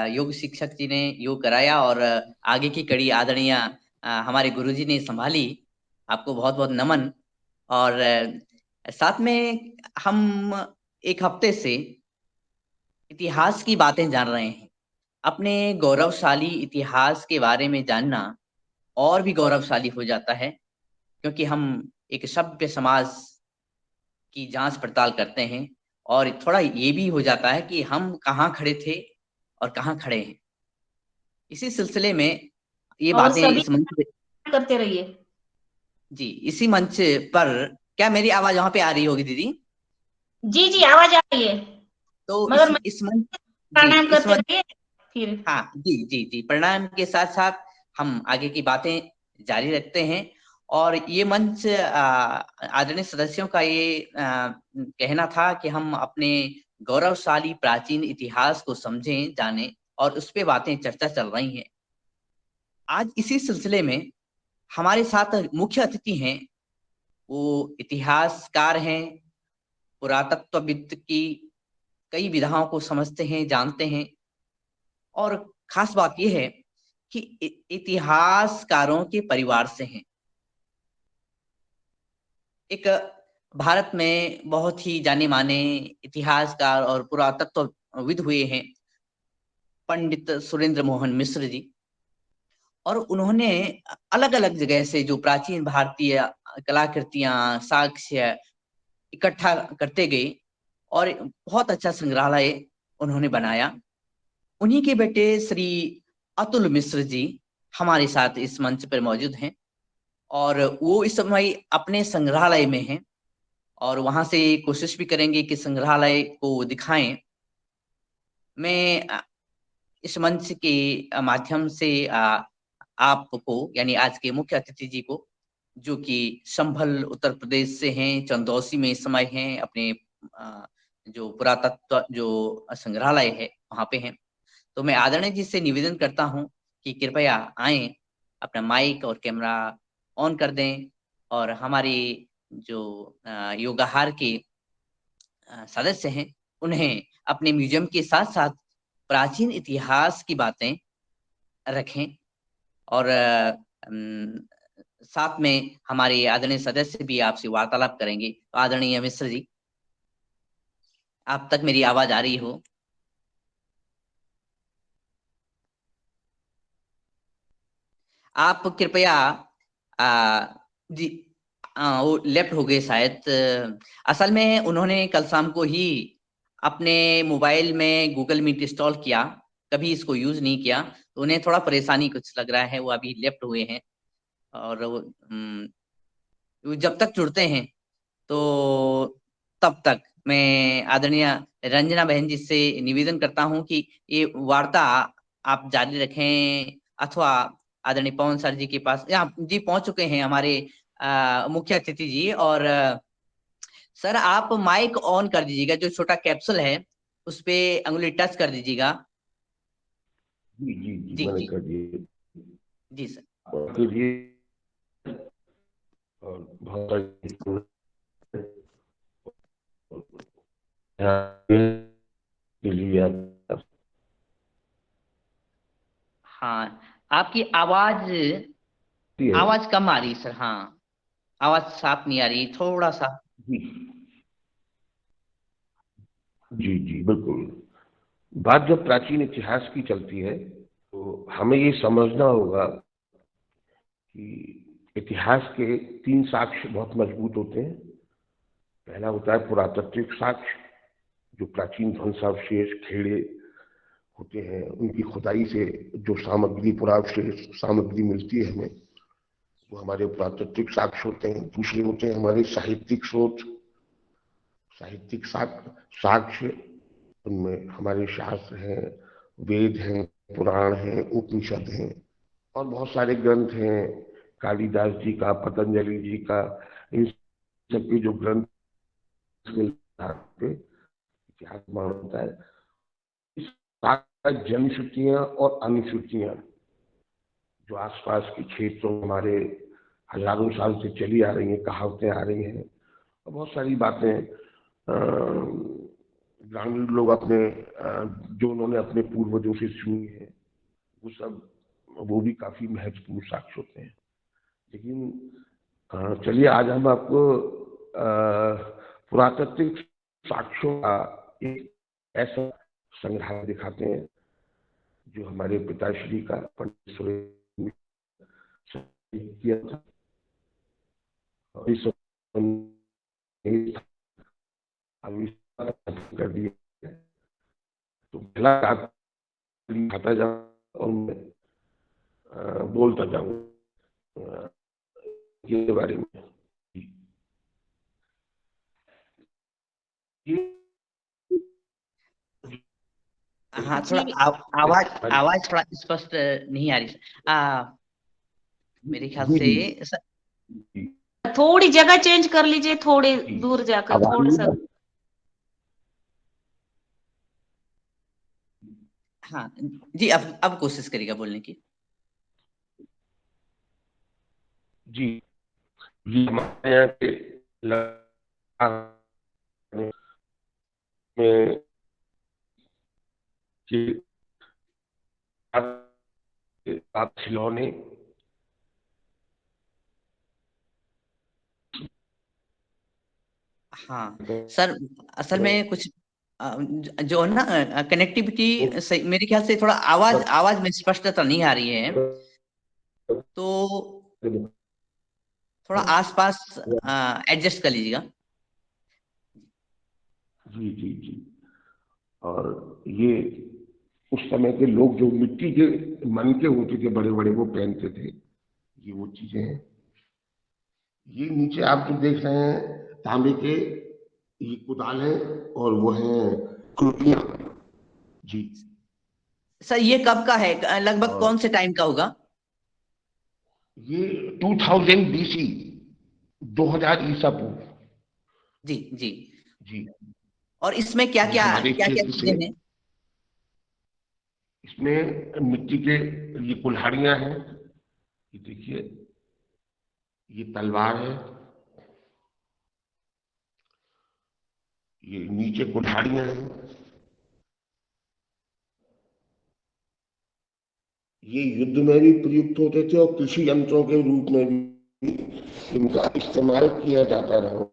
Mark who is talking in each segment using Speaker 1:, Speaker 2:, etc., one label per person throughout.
Speaker 1: योग शिक्षक जी ने योग कराया और आगे की कड़ी आदरणीय हमारे गुरुजी ने संभाली। आपको बहुत बहुत नमन। और साथ में हम एक हफ्ते से इतिहास की बातें जान रहे हैं। अपने गौरवशाली इतिहास के बारे में जानना और भी गौरवशाली हो जाता है, क्योंकि हम एक सभ्य समाज की जांच पड़ताल करते हैं और थोड़ा ये भी हो जाता है कि हम कहाँ खड़े थे और कहाँ खड़े हैं। इसी सिलसिले में ये
Speaker 2: और
Speaker 1: बातें
Speaker 2: सभी
Speaker 1: इस मंच पे।
Speaker 2: करते रहिए।
Speaker 1: जी, इसी मंच पर क्या मेरी आवाज वहां पे आ रही होगी दीदी?
Speaker 2: जी जी, आवाज आ रही है।
Speaker 1: तो
Speaker 2: मगर
Speaker 1: इस मंच। जी,
Speaker 2: प्राणायाम
Speaker 1: इस
Speaker 2: करते
Speaker 1: मंच।
Speaker 2: रहिए फिर।
Speaker 1: हाँ जी जी जी, प्रणाम के साथ साथ हम आगे की बातें जारी रखते हैं। और ये मंच आदरणीय सदस्यों का ये कहना था कि हम अपने गौरवशाली प्राचीन इतिहास को समझें, जानें और उस पे बातें चर्चा चल रही हैं। आज इसी सिलसिले में हमारे साथ मुख्य अतिथि हैं। वो इतिहासकार हैं, पुरातत्वविद की कई विधाओं को समझते हैं, जानते हैं। और खास बात यह है कि इतिहासकारों के परिवार से हैं। एक भारत में बहुत ही जाने माने इतिहासकार और पुरातत्वविद हुए हैं, पंडित सुरेंद्र मोहन मिश्र जी। और उन्होंने अलग अलग जगह से जो प्राचीन भारतीय कलाकृतियां, साक्ष्य इकट्ठा करते गए और बहुत अच्छा संग्रहालय उन्होंने बनाया। उन्हीं के बेटे श्री अतुल मिश्र जी हमारे साथ इस मंच पर मौजूद हैं। और वो इस समय अपने संग्रहालय में हैं और वहां से कोशिश भी करेंगे कि संग्रहालय को दिखाएं। मैं इस मंच के माध्यम से आपको यानी आज के मुख्य अतिथि जी को, जो कि संभल उत्तर प्रदेश से हैं, चंदौसी में इस समय हैं, अपने अ, जो पुरातत्व जो संग्रहालय है वहां पे हैं। तो मैं आदरणीय जी से निवेदन करता हूं कि कृपया आए, अपना माइक और कैमरा ऑन कर दें और हमारी जो योगाहार के सदस्य हैं उन्हें अपने म्यूजियम के साथ साथ प्राचीन इतिहास की बातें रखें। और साथ में हमारे आदरणीय सदस्य भी आपसे वार्तालाप करेंगे। तो आदरणीय मिश्र जी, आप तक मेरी आवाज आ रही हो? आप कृपया आ, जी, वो लेफ्ट हो गए शायद। असल में उन्होंने कल शाम को ही अपने मोबाइल में गूगल मीट इंस्टॉल किया, कभी इसको यूज नहीं किया, तो उन्हें थोड़ा परेशानी कुछ लग रहा है, वो अभी लेफ्ट हुए हैं। और वो जब तक जुड़ते हैं तो तब तक मैं आदरणीय रंजना बहन जी से निवेदन करता हूं कि ये वार्ता आप जारी रखें, अथवा आदरणीय पवन सर जी के पास यहाँ जी पहुंच चुके हैं हमारे मुख्य अतिथि जी। और सर, आप माइक ऑन कर दीजिएगा, जो छोटा कैप्सूल है उस पे अंगुली टच कर दीजिएगा।
Speaker 3: जी जी जी,
Speaker 1: जी
Speaker 3: मैंने
Speaker 1: जी
Speaker 3: कर दिए।
Speaker 1: जी सर।
Speaker 3: के लिए और बहुत सारी के लिए आप
Speaker 1: हाँ, आपकी आवाज
Speaker 3: है।
Speaker 1: आवाज कम आ रही सर। हाँ, आवाज साफ नहीं आ रही थोड़ा सा।
Speaker 3: जी जी जी, बिल्कुल। बात जब प्राचीन इतिहास की चलती है तो हमें ये समझना होगा कि इतिहास के तीन साक्ष्य बहुत मजबूत होते हैं। पहला होता है पुरातात्विक साक्ष्य, जो प्राचीन ध्वंसावशेष, खेड़े होते हैं, उनकी खुदाई से जो सामग्री, पुरावशेष सामग्री मिलती है हमें, वो हमारे पुरातात्विक साक्ष्य होते हैं। दूसरे होते हैं हमारे साहित्यिक स्रोत, साहित्यिक साक्ष्य। उनमें हमारे शास्त्र हैं, वेद हैं, पुराण हैं, उपनिषद हैं और बहुत सारे ग्रंथ हैं, कालिदास जी का, पतंजलि जी का, इन सबके जो ग्रंथ मिलते इतिहास मानता है। जनश्रुतियां और अनुश्रुतियां जो आसपास के क्षेत्रों में हमारे हजारों साल से चली आ रही हैं, कहावतें आ रही हैं और बहुत सारी बातें ग्रामीण लोग अपने जो उन्होंने अपने पूर्वजों से सुनी है वो सब, वो भी काफी महत्वपूर्ण साक्ष्य होते हैं। लेकिन चलिए आज हम आपको पुरातात्विक साक्ष्यों का एक ऐसा संग्रह दिखाते हैं जो हमारे पिताश्री का पंडित सुरेंद्र किया था। कर दिया तो पहला खाता जाऊँ और मैं बोलता जाऊँ के बारे में।
Speaker 1: हाँ, थोड़ा
Speaker 2: जी
Speaker 1: आवाज आवाज थोड़ा स्पष्ट नहीं आ रही। मेरे ख्याल से
Speaker 2: थोड़ी जगह चेंज कर लीजिए, थोड़ी दूर जाकर
Speaker 3: अब
Speaker 2: थोड़ा सा।
Speaker 1: हाँ जी, अब कोशिश करिएगा बोलने की।
Speaker 3: जी, ये हमारे यहाँ के में खिलौने
Speaker 1: हाँ सर, असल में कुछ जो है ना कनेक्टिविटी, मेरे ख्याल से थोड़ा आवाज आवाज में स्पष्टता नहीं आ रही है, तो थोड़ा आसपास एडजस्ट कर लीजिएगा।
Speaker 3: जी जी जी। और ये उस समय के लोग जो मिट्टी के मन के होते थे बड़े बड़े, वो पहनते थे, ये वो चीजें हैं। ये नीचे आप जो देख रहे हैं तांबे के, ये कुदाल है और वो है खुरपियां। जी
Speaker 1: सर ये कब का है, लगभग कौन से टाइम का होगा?
Speaker 3: ये 2000 BC, 2000 ईसा पूर्व।
Speaker 1: जी जी।
Speaker 3: जी,
Speaker 1: और इसमें क्या
Speaker 3: ये
Speaker 1: क्या
Speaker 3: हमारे
Speaker 1: क्या क्या
Speaker 3: क्षेत्र से,
Speaker 1: चीजें हैं?
Speaker 3: इसमें मिट्टी के ये कुल्हाड़ियां हैं, ये देखिए, ये तलवार है, ये नीचे कुल्हाड़ियां हैं, ये युद्ध में भी प्रयुक्त होते थे और कृषि यंत्रों के रूप में भी इनका इस्तेमाल किया जाता रहा।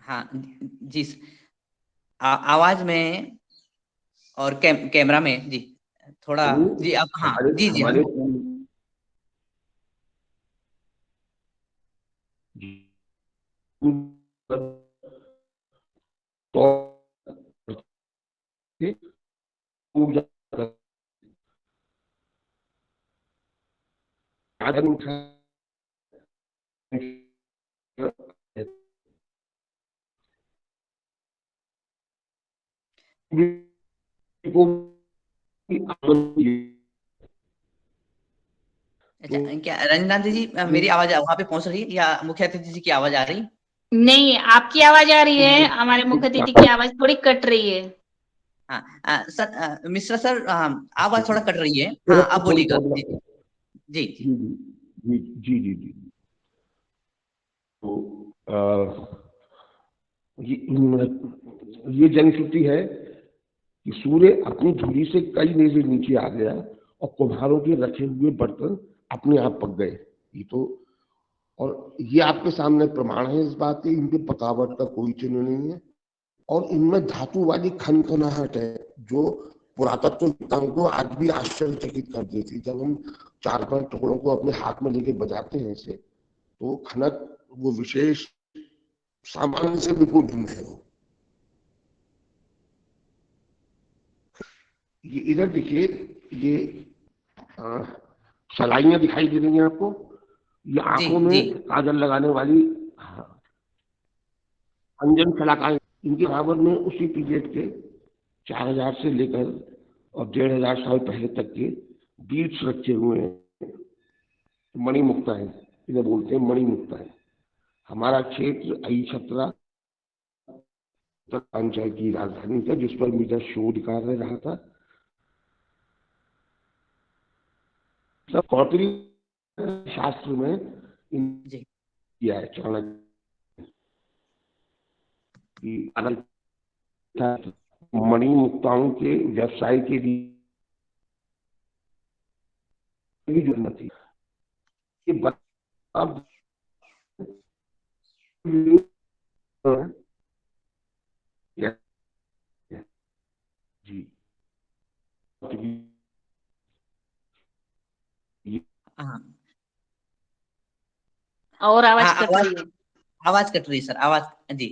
Speaker 1: हाँ जी, आवाज में और कैमरा में जी थोड़ा। जी अब हाँ,
Speaker 3: हमारे
Speaker 1: जी जी
Speaker 3: हमारे
Speaker 1: हम।
Speaker 3: तो ऊर्जा को
Speaker 1: अच्छा, क्या रंजनाथ जी, मेरी आवाज वहां पे पहुंच रही है या मुख्य अतिथि जी की आवाज आ रही?
Speaker 2: नहीं, आपकी आवाज आ रही है, हमारे मुख्य अतिथि की आवाज थोड़ी कट रही है।
Speaker 1: हाँ सर, मिश्रा सर, आवाज थोड़ा कट रही है। हाँ, अब
Speaker 3: थोड़ी
Speaker 1: बोलिएगा। जी जी जी।
Speaker 3: जी जी जी जी जी। तो ये जनश्रुति है कि सूर्य अपनी धुरी से कई नेज़े नीचे आ गया और कुम्हारों के रखे हुए बर्तन अपने आप पक गए। ये तो, और ये आपके सामने प्रमाण है इस बात के, इनके पकावट का कोई चिन्ह नहीं है और इनमें धातु वाली खनखनाहट है जो पुरातत्वविदों को आज भी आश्चर्यचकित कर देती। जब हम 4-5 टुकड़ों को अपने हाथ में लेके बजाते हैं इसे, तो खनक वो विशेष सामान्य से बिल्कुल भिन्न है। वो ये इधर देखिए, ये सलाइयां दिखाई दे रही हैं आपको, ये
Speaker 1: जी
Speaker 3: आंखों
Speaker 1: जी।
Speaker 3: में काजल लगाने वाली अंजन सलाखाएं, इनके बराबर में उसी पीरियड के 4000 से लेकर और 1500 साल पहले तक के बीट्स रखे हुए हैं। मणिमुक्ता है, इन्हें बोलते हैं मणिमुक्ता है। हमारा क्षेत्र आई छतरा उत्तरांचल की राजधानी था जिस पर मेरा शोध कार्य रहा था। सब कौटिल्य शास्त्र में
Speaker 1: जी
Speaker 3: किया है चाणक्य की अलग मणि मुक्ताओं के व्यवसाय के लिए भी जुड़ना थी। ये अब जी
Speaker 1: हाँ
Speaker 2: और
Speaker 1: हाँ,
Speaker 2: आवाज कट
Speaker 1: आवाज
Speaker 2: रही है।
Speaker 1: आवाज कट रही है सर, आवाज। जी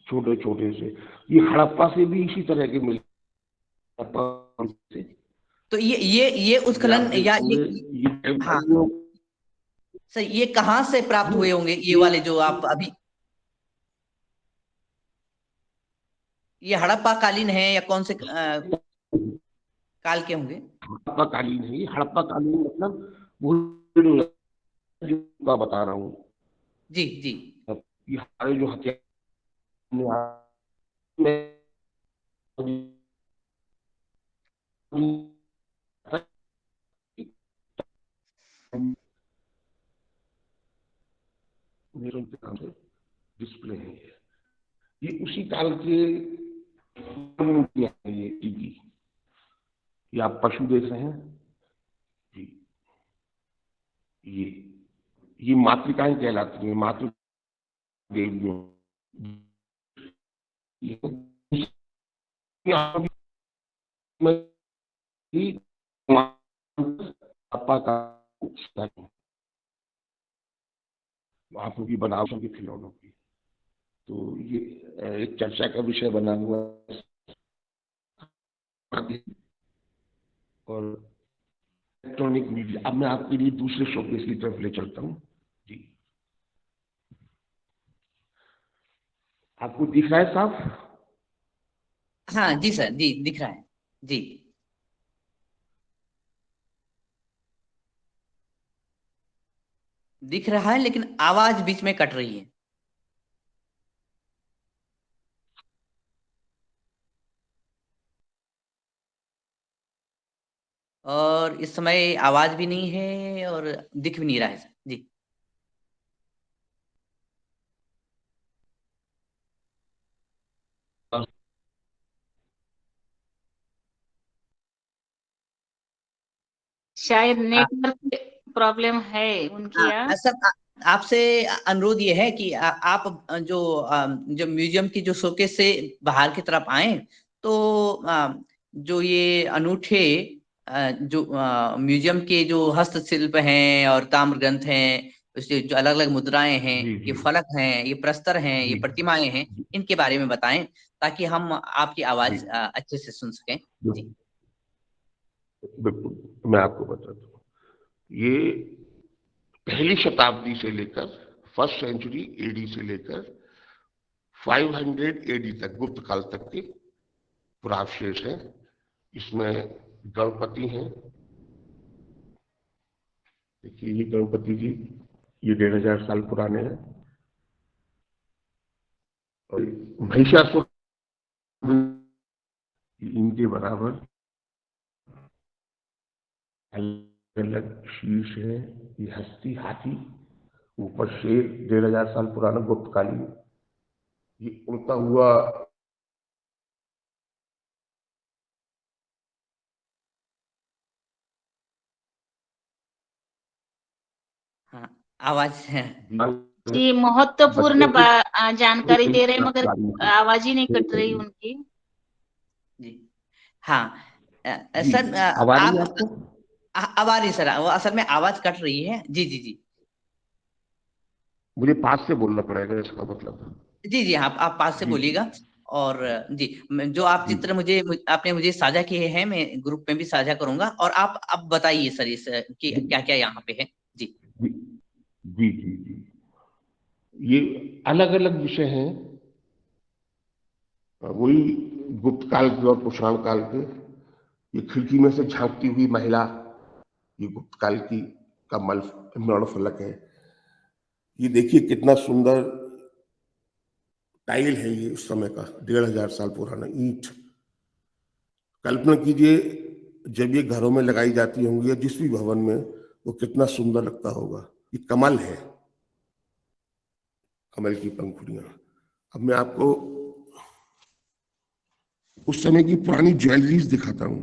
Speaker 3: छोटे छोटे से ये हड़प्पा से भी इसी तरह के मिले। हड़प्पा से
Speaker 1: तो ये
Speaker 3: ये आप
Speaker 1: उत्खनन या
Speaker 3: देखेंगे
Speaker 1: ये,
Speaker 3: ये
Speaker 1: हाँ सर, ये कहाँ से प्राप्त हुए होंगे ये वाले जो आप अभी, ये हड़प्पा कालीन है या कौन से काल के होंगे?
Speaker 3: हड़प्पा कालीन है। ये हड़प्पा कालीन मतलब वो जो का बता रहा हूँ।
Speaker 1: जी जी
Speaker 3: ये हमारे जो हथियार में डिस्प्ले है। ये उसी काल के ये टीवी, ये आप पशु देख रहे हैं जी। ये मातृकाएं कहलाती हैं, मातृ देवियों। पापा का आंखों की बनावटों के खिलौनों की, तो ये एक चर्चा का विषय बना हुआ है। और इलेक्ट्रॉनिक मीडिया, अब मैं आपके लिए दूसरे शोकेस की तरफ ले चलता हूँ जी। आपको दिख रहा है साहब?
Speaker 1: हाँ जी सर, जी दिख रहा है जी। दिख रहा है लेकिन आवाज बीच में कट रही है। और इस समय आवाज भी नहीं है और दिख भी नहीं रहा है सर जी।
Speaker 2: शायद नेटवर्क प्रॉब्लम है उनके यहाँ।
Speaker 1: सर आपसे अनुरोध ये है कि आप जो म्यूजियम की जो शोकेस से बाहर की तरफ आए, तो जो ये अनूठे जो म्यूजियम के जो हस्तशिल्प हैं और ताम्र ग्रंथ हैं, उसके जो अलग अलग मुद्राएं हैं,
Speaker 3: जी
Speaker 1: ये
Speaker 3: जी
Speaker 1: फलक हैं, ये प्रस्तर हैं, ये
Speaker 3: जी
Speaker 1: प्रतिमाएं हैं,
Speaker 3: जी
Speaker 1: इनके बारे में बताएं ताकि हम आपकी
Speaker 3: जी
Speaker 1: आवाज अच्छे से सुन सकें। जी
Speaker 3: बिल्कुल मैं आपको बताता हूँ। ये पहली शताब्दी से लेकर, फर्स्ट सेंचुरी एडी से लेकर 500 एडी तक, गुप्त काल तक के पुरावशेष हैं। इसमें गणपति हैं, देखिए ये गणपति जी, ये 1500 साल पुराने हैं। और महिषासुर इनके बराबर अलग अलग शीश है। ये हस्ती, हाथी, ऊपर शेर, 1500 साल पुराना गुप्तकालीन। ये उड़ता हुआ
Speaker 1: हाँ, आवाज है।
Speaker 2: जी महत्वपूर्ण
Speaker 3: बच्चे को
Speaker 2: जानकारी दे रहे हैं, मगर आवाज ही नहीं कट रही उनकी।
Speaker 1: जी हाँ
Speaker 3: जी
Speaker 1: सर,
Speaker 3: अब आ रही है
Speaker 1: आप
Speaker 3: आपको?
Speaker 1: अब आ रही है सर, वो असल में आवाज कट रही है। जी जी जी
Speaker 3: मुझे पास से बोलना पड़ेगा इसका मतलब।
Speaker 1: जी जी, हाँ आप पास से
Speaker 3: जी
Speaker 1: बोलिएगा। और जी, जो आप
Speaker 3: जी
Speaker 1: चित्र आपने मुझे साझा किए हैं, मैं ग्रुप में भी साझा करूंगा। और आप अब बताइए सर इस कि
Speaker 3: जी
Speaker 1: क्या क्या यहाँ पे है। जी
Speaker 3: जी जी जी जी। ये अलग अलग विषय हैं, वही गुप्त काल के और पुराण काल के। ये खिड़की में से झांकती हुई महिला, ये गुप्त काल की का मरण फलक है। ये देखिए कितना सुंदर टाइल है, ये उस समय का 1500 साल पुराना ईंट। कल्पना कीजिए जब ये घरों में लगाई जाती होंगी या जिस भी भवन में, वो कितना सुंदर लगता होगा। ये कमल है, कमल की पंखुड़ियां। अब मैं आपको उस समय की पुरानी ज्वेलरीज दिखाता हूं,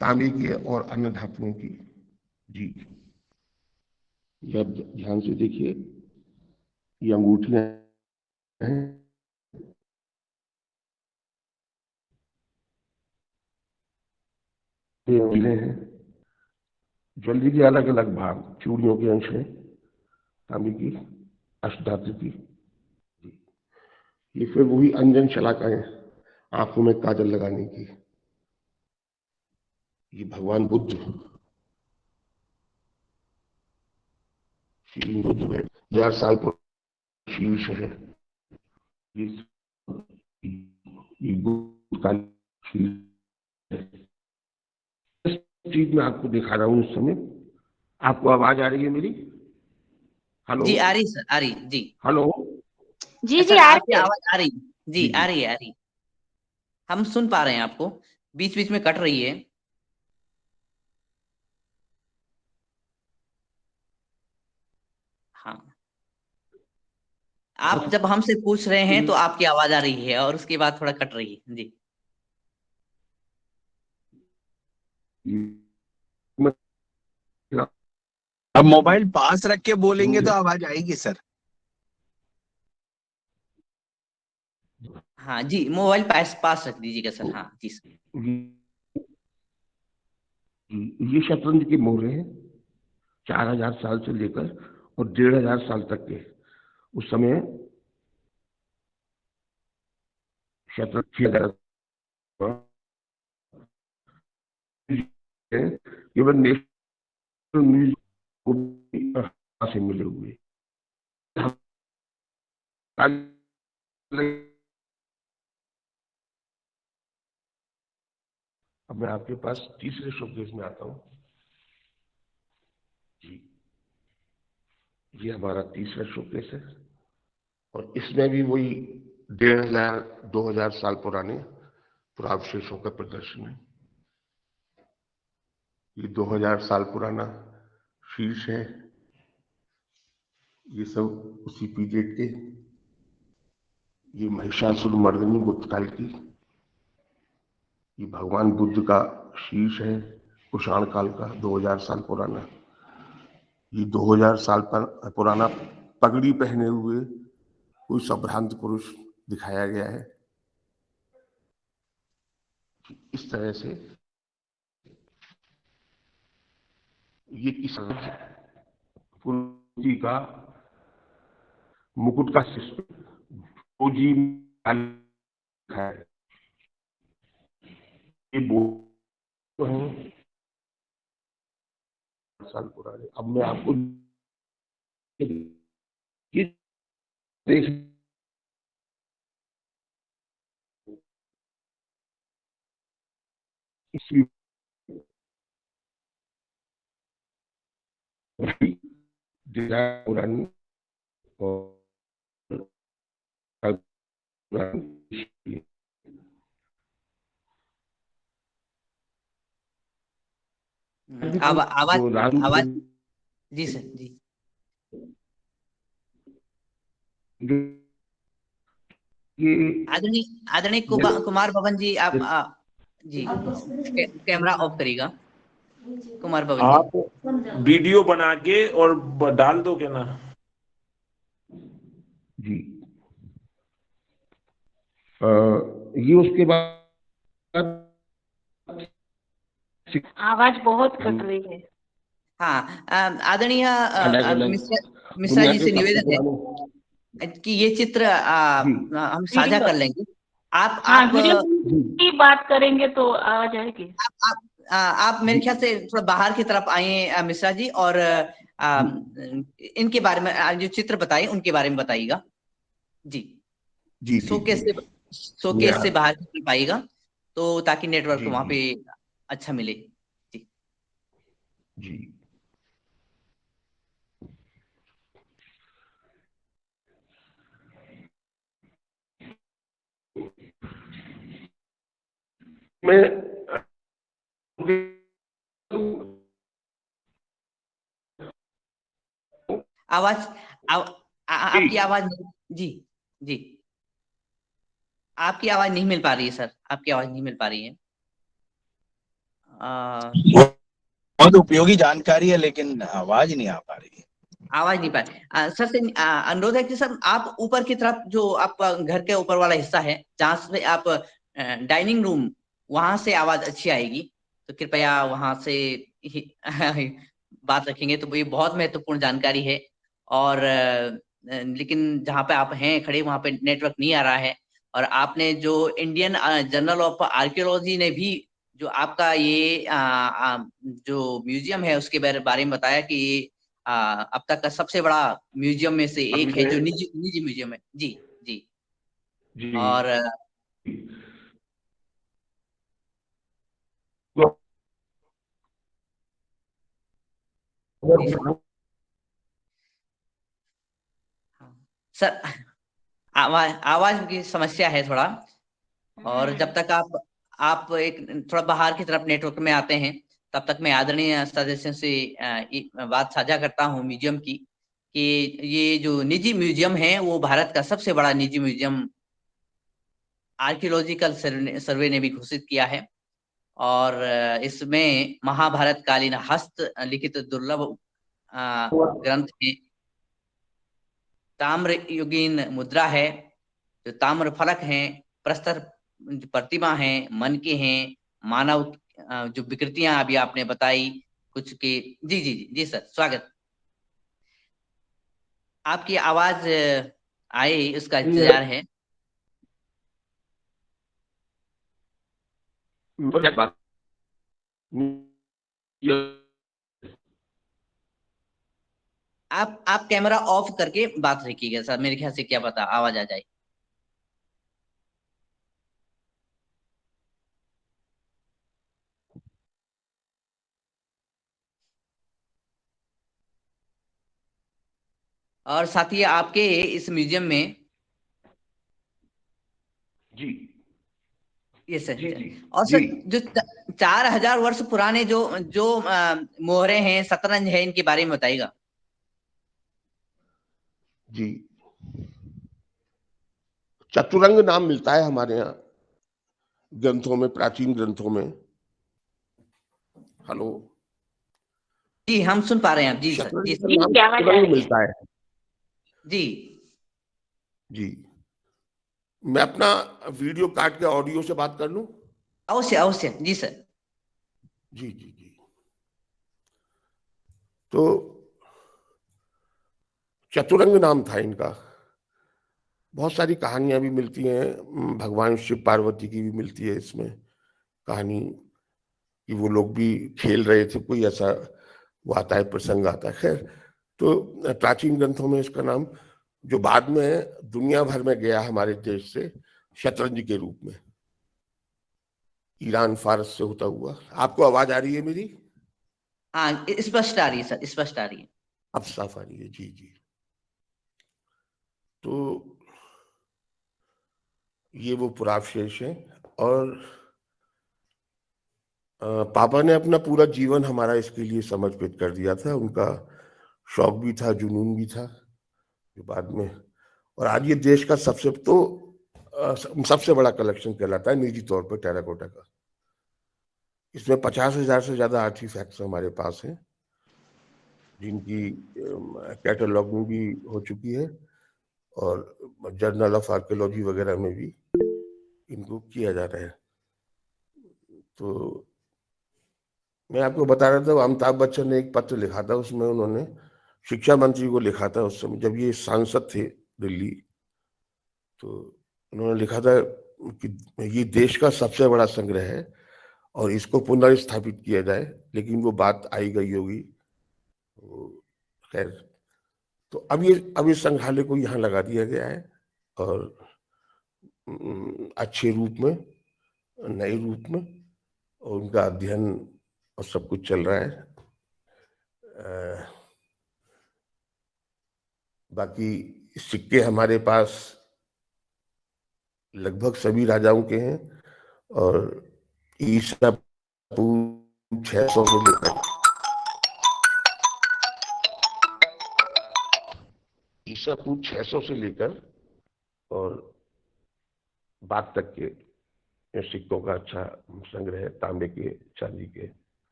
Speaker 3: तांबे की और अन्य धातुओं की। जी, ये आप ध्यान से देखिए, ये अंगूठियां हैं, ये उंगलियां हैं। ज्वेलरी के अलग अलग भाग, चूड़ियों के अंश हैं, तांबे की, अष्टधातु की। ये फिर वही अंजन शलाकाएं आंखों में काजल लगाने की। ये भगवान बुद्ध, श्री बुद्ध में 1000 साल पुराना शीर्ष है। ये बुद्ध का शीर्ष है। इस चीज में आपको दिखा रहा हूं इस समय। आपको आवाज आ रही है मेरी? हेलो
Speaker 1: जी आ रही सर, आ रही जी।
Speaker 3: हेलो।
Speaker 2: जी जी
Speaker 1: सर
Speaker 2: आ
Speaker 1: आपकी
Speaker 2: रही है।
Speaker 1: आवाज आ रही?
Speaker 3: जी
Speaker 1: जी
Speaker 3: जी
Speaker 1: आ रही है, आ रही। हम सुन पा रहे हैं आपको, बीच बीच में कट रही है। हाँ, आप जब हमसे पूछ रहे हैं तो आपकी आवाज आ रही है और उसके बाद थोड़ा कट रही है जी।
Speaker 4: अब मोबाइल पास रख के बोलेंगे तो आवाज आएगी सर।
Speaker 1: हाँ जी, मोबाइल पास पास रख दीजिएगा सर। हाँ जी सर।
Speaker 3: ये शतरंज के मोहरे हैं, 4000 साल से लेकर और 1500 साल तक के। उस समय शतरंज खेला जाता था। केवल नेशनल म्यूजिक को भी से मिले हुए। अब मैं आपके पास तीसरे शोकेस में आता हूं। जी, ये हमारा तीसरा शोकेस है और इसमें भी वही 1500-2000 साल पुराने पुरावशेषों का प्रदर्शन है। ये 2000 साल पुराना शीर्ष है। ये सब उसी पीरियड के। ये महिषासुरमर्दिनी गुप्तकाल की। ये भगवान बुद्ध का शीर्ष है, कुषाण काल का, 2000 साल पुराना। ये 2000 साल पर पुराना पगड़ी पहने हुए कोई संभ्रांत पुरुष दिखाया गया है। इस तरह से ये किसी जी का मुकुट का सिस्टम जी है। ये तो है साल पुराने। अब मैं आपको ये देख इसी पुरानी और पुरानी।
Speaker 1: अब आवाज,
Speaker 3: जो राजू
Speaker 1: आवाज जी सर जी।
Speaker 3: ये
Speaker 1: आदरणीय आदरणीय कुमार भवन जी, आप जी कैमरा ऑफ करिएगा कुमार भवन जी।
Speaker 5: आप वीडियो बना के और डाल दोगे ना?
Speaker 3: जी ये उसके बाद
Speaker 2: आवाज बहुत कट रही है।
Speaker 1: हाँ, आदरणीय
Speaker 3: अलग अलग
Speaker 1: मिश्रा मिश्रा
Speaker 3: दुनिया
Speaker 1: जी
Speaker 3: के
Speaker 1: से
Speaker 3: सबसे
Speaker 1: निवेदन
Speaker 3: पुराने।
Speaker 1: है कि ये चित्र
Speaker 3: जी
Speaker 1: हम साझा
Speaker 2: वीडियो,
Speaker 1: कर लेंगे। आप
Speaker 2: हाँ
Speaker 1: आप
Speaker 2: वीडियो
Speaker 3: जी
Speaker 2: की बात करेंगे तो आ जाएगी।
Speaker 1: आप मेरे
Speaker 3: जी
Speaker 1: ख्याल से थोड़ा बाहर की तरफ आए मिश्रा जी, और
Speaker 3: जी
Speaker 1: इनके बारे में जो चित्र बताइए उनके बारे में बताइएगा जी।
Speaker 3: जी जी
Speaker 1: शोकेस से,
Speaker 3: जी
Speaker 1: शोकेस से बाहर की तरफ आइएगा तो ताकि नेटवर्क
Speaker 3: जी
Speaker 1: वहां
Speaker 3: जी
Speaker 1: पे अच्छा मिले जी।
Speaker 3: जी मैं
Speaker 1: आवाज आपकी आवाज जी जी, आपकी आवाज नहीं मिल पा रही है सर, आपकी आवाज नहीं मिल पा रही है।
Speaker 4: बहुत उपयोगी जानकारी है लेकिन आवाज नहीं आ पा रही है।
Speaker 1: आवाज नहीं पा रही। सर से अनुरोध है कि सर आप ऊपर की तरफ, जो आपका घर के ऊपर वाला हिस्सा है जहाँ से आप डाइनिंग रूम, वहां से आवाज अच्छी आएगी, तो कृपया वहां से ही बात रखेंगे तो ये बहुत महत्वपूर्ण जानकारी है। और लेकिन जहाँ पे आप हैं खड़े वहां पे नेटवर्क नहीं आ रहा है। और आपने जो इंडियन जर्नल ऑफ आर्कियोलॉजी ने भी जो आपका ये जो म्यूजियम है उसके बारे में बताया कि ये अब तक का सबसे बड़ा म्यूजियम में से एक है, जो निजी निजी म्यूजियम है। जी जी।
Speaker 3: जी
Speaker 1: और जी सर, हाँ। सर आवाज आवाज की समस्या है थोड़ा। और जब तक आप एक थोड़ा बाहर की तरफ नेटवर्क में आते हैं, तब तक मैं आदरणीय सदस्यों से बात साझा करता हूँ म्यूजियम की, कि ये जो निजी म्यूजियम है वो भारत का सबसे बड़ा निजी म्यूजियम आर्कियोलॉजिकल सर्वे ने भी घोषित किया है। और इसमें महाभारत कालीन हस्त लिखित दुर्लभ ग्रंथ है, ताम्र युगीन मुद्रा है, जो ताम्र फलक हैं, प्रस्तर प्रतिमा है, मन के हैं, मानव जो विकृतियां अभी आपने बताई कुछ की। जी जी जी जी सर, स्वागत। आपकी आवाज आए उसका इंतजार है।
Speaker 3: बात
Speaker 1: आप कैमरा ऑफ करके बात रखिएगा सर, मेरे ख्याल से क्या पता आवाज आ जाए। और साथ ही आपके इस म्यूजियम में
Speaker 3: जी
Speaker 1: ये सर
Speaker 3: जी जी
Speaker 1: और
Speaker 3: जी
Speaker 1: सर जो 4000 वर्ष पुराने जो जो मोहरे हैं, शतरंज है, इनके बारे में बताइएगा।
Speaker 3: जी। चतुरंग नाम मिलता है हमारे यहाँ ग्रंथों में, प्राचीन ग्रंथों में। हेलो।
Speaker 1: जी हम सुन पा रहे हैं, जी सर, जी
Speaker 3: शतरंज का
Speaker 1: सर।
Speaker 3: नाम
Speaker 2: जी आवाज आ
Speaker 3: चतुरंग
Speaker 2: रही है।
Speaker 3: मिलता है।
Speaker 1: जी
Speaker 3: जी। मैं अपना वीडियो काट के ऑडियो से बात कर लूं?
Speaker 1: अवश्य अवश्य, जी सर।
Speaker 3: जी जी जी। तो चतुरंग नाम था इनका। बहुत सारी कहानियां भी मिलती हैं, भगवान शिव पार्वती की भी मिलती है इसमें कहानी, कि वो लोग भी खेल रहे थे, कोई ऐसा वो आता है, प्रसंग आता है। खैर, तो प्राचीन ग्रंथों में इसका नाम, जो बाद में दुनिया भर में गया हमारे देश से शतरंज के रूप में, ईरान फारस से होता हुआ। आपको आवाज आ रही है मेरी?
Speaker 1: हाँ स्पष्ट आ रही है सर, स्पष्ट आ रही है।
Speaker 3: अब साफ आ रही है? जी जी। तो ये वो पुरावशेष है। और पापा ने अपना पूरा जीवन हमारा इसके लिए समर्पित कर दिया था। उनका शौक भी था, जुनून भी था, जो बाद में, और आज ये देश का सबसे बड़ा कलेक्शन कहलाता है निजी तौर पर टेराकोटा का। इसमें 50,000 से ज्यादा आर्टिफैक्ट्स हमारे पास हैं, जिनकी कैटलॉगिंग भी हो चुकी है, और जर्नल ऑफ आर्कियोलॉजी वगैरह में भी इनको किया जा रहा है। तो मैं आपको बता रहा था, अमिताभ बच्चन ने एक पत्र लिखा था, उसमें उन्होंने शिक्षा मंत्री को लिखा था उस समय जब ये सांसद थे दिल्ली। तो उन्होंने लिखा था कि ये देश का सबसे बड़ा संग्रह है और इसको पुनर्स्थापित किया जाए, लेकिन वो बात आई गई होगी। खैर, तो अब इस संग्रहालय को यहाँ लगा दिया गया है, और अच्छे रूप में, नए रूप में, और उनका अध्ययन और सब कुछ चल रहा है। बाकी सिक्के हमारे पास लगभग सभी राजाओं के हैं, और ईसा पूर्व 600 से लेकर ईसा पूर्व 600 से लेकर और बाद तक के सिक्कों का अच्छा संग्रह है, तांबे के, चांदी के।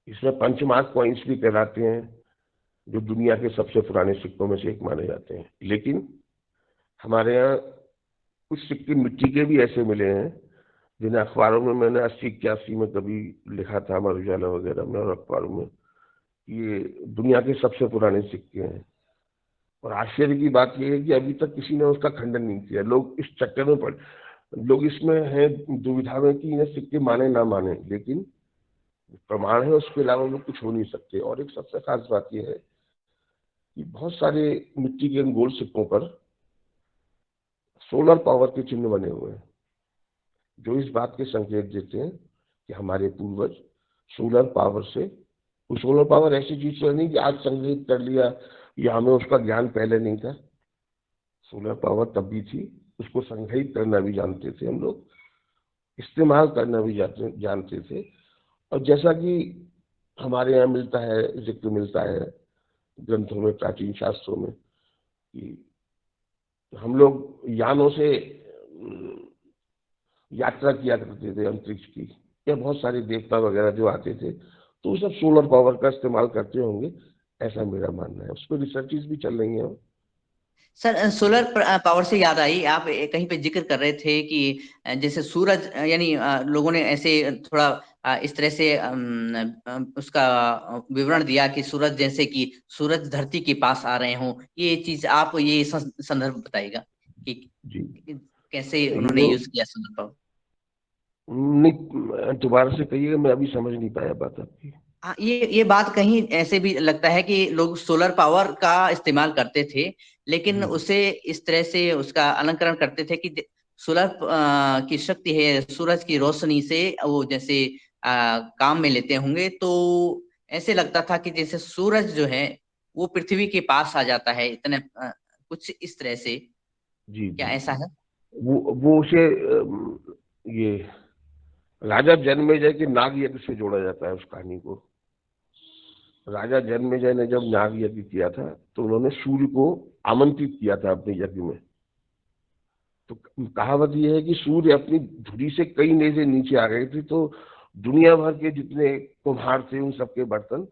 Speaker 3: इसमें पंचमार्क कॉइन्स भी कहलाते हैं, जो दुनिया के सबसे पुराने सिक्कों में से एक माने जाते हैं। लेकिन हमारे यहाँ कुछ सिक्के मिट्टी के भी ऐसे मिले हैं जिन्हें अखबारों में मैंने 80-81 में कभी लिखा था, अमर उजाला वगैरह में और अखबारों में, ये दुनिया के सबसे पुराने सिक्के हैं। और आश्चर्य की बात यह है कि अभी तक किसी ने उसका खंडन नहीं किया। लोग इस चक्कर में पड़ लोग इसमें हैं दुविधा में कि इन्हें सिक्के माने ना माने, लेकिन प्रमाण है, उसके अलावा लोग कुछ हो नहीं सकते। और एक सबसे खास बात यह है कि बहुत सारे मिट्टी के गोल्ड सिक्कों पर सोलर पावर के चिन्ह बने हुए हैं, जो इस बात के संकेत देते हैं कि हमारे पूर्वज सोलर पावर से, वो सोलर पावर ऐसी चीज तो नहीं कि आज संग्रहित कर लिया या हमें उसका ज्ञान पहले नहीं था। सोलर पावर तब भी थी, उसको संग्रहित करना भी जानते थे हम लोग, इस्तेमाल करना भी जानते थे। और जैसा कि हमारे यहाँ मिलता है, जिक्र मिलता है ग्रंथों में, प्राचीन शास्त्रों में, कि हम लोग यानों से यात्रा किया करते थे अंतरिक्ष की, या बहुत सारे देवता वगैरह जो आते थे, तो वो सब सोलर पावर का इस्तेमाल करते होंगे, ऐसा मेरा मानना है। उस पर रिसर्चेस भी चल रही हैं।
Speaker 1: सर, सोलर पावर से याद आई, आप कहीं पे जिक्र कर रहे थे कि जैसे सूरज, यानी लोगों ने ऐसे थोड़ा इस तरह से उसका विवरण दिया कि सूरज, जैसे कि सूरज धरती के पास आ रहे हों। ये चीज आप ये संदर्भ बताइएगा कि
Speaker 3: जी,
Speaker 1: कैसे
Speaker 3: ये
Speaker 1: उन्होंने
Speaker 3: जो
Speaker 1: यूज किया सोलर पावर।
Speaker 3: नहीं, दोबारा से कहिएगा, मैं अभी समझ नहीं पाया बात आपकी।
Speaker 1: हाँ, ये बात कहीं ऐसे भी लगता है कि लोग सोलर पावर का इस्तेमाल करते थे, लेकिन
Speaker 3: जी
Speaker 1: उसे इस तरह से उसका अलंकरण करते थे कि सोलर की शक्ति है, सूरज की रोशनी से वो जैसे काम में लेते होंगे, तो ऐसे लगता था कि जैसे सूरज जो है वो पृथ्वी के पास आ जाता है, इतने कुछ इस तरह से।
Speaker 3: जी
Speaker 1: क्या
Speaker 3: जी
Speaker 1: ऐसा
Speaker 3: जी।
Speaker 1: है?
Speaker 3: वो उसे ये राजा जन्मेजय के नाग यज्ञ से जोड़ा जाता है उस कहानी को। राजा जन्मेजय ने जब नाग यज्ञ किया था, तो उन्होंने सूर्य को आमंत्रित किया था अपने यज्ञ में। तो कहावत यह है कि सूर्य अपनी धुरी से कई नेज़े नीचे आ गए थे, तो दुनिया भर के जितने कुम्हार थे उन सबके बर्तन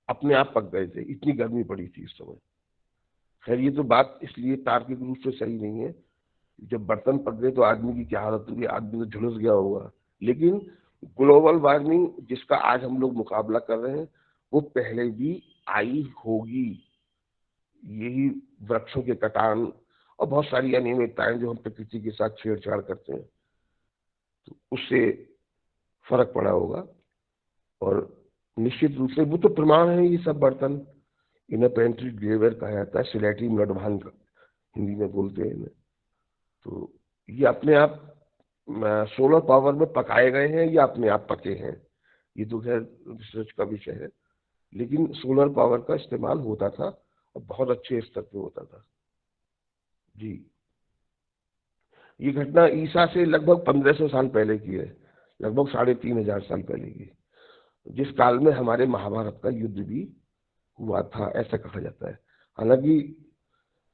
Speaker 3: अपने आप पक गए थे, इतनी गर्मी पड़ी थी इस समय। खैर, ये तो बात इसलिए तार्किक रूप से सही नहीं है। जब बर्तन पक गए तो आदमी की क्या हालत होगी, आदमी तो झुलस गया होगा। लेकिन ग्लोबल वार्मिंग जिसका आज हम लोग मुकाबला कर रहे हैं, वो पहले भी आई होगी। यही वृक्षों के कटान और बहुत सारी अनियमितताएं जो हम प्रकृति के साथ छेड़छाड़ करते हैं, तो उससे फर्क पड़ा होगा। और निश्चित रूप से वो तो प्रमाण है, ये सब बर्तन, इन्हें पेंट्री ग्लेवेयर कहा जाता है, सिलेटी मृदभान हिंदी में बोलते हैं इन्हें। तो ये अपने आप सोलर पावर में पकाए गए हैं या अपने आप पके हैं, ये तो खैर रिसर्च का विषय है। लेकिन सोलर पावर का इस्तेमाल होता था और बहुत अच्छे स्तर पे होता था। जी, ये घटना ईसा से लगभग 1500 साल पहले की है, लगभग 3500 साल पहले की, जिस काल में हमारे महाभारत का युद्ध भी हुआ था, ऐसा कहा जाता है। हालांकि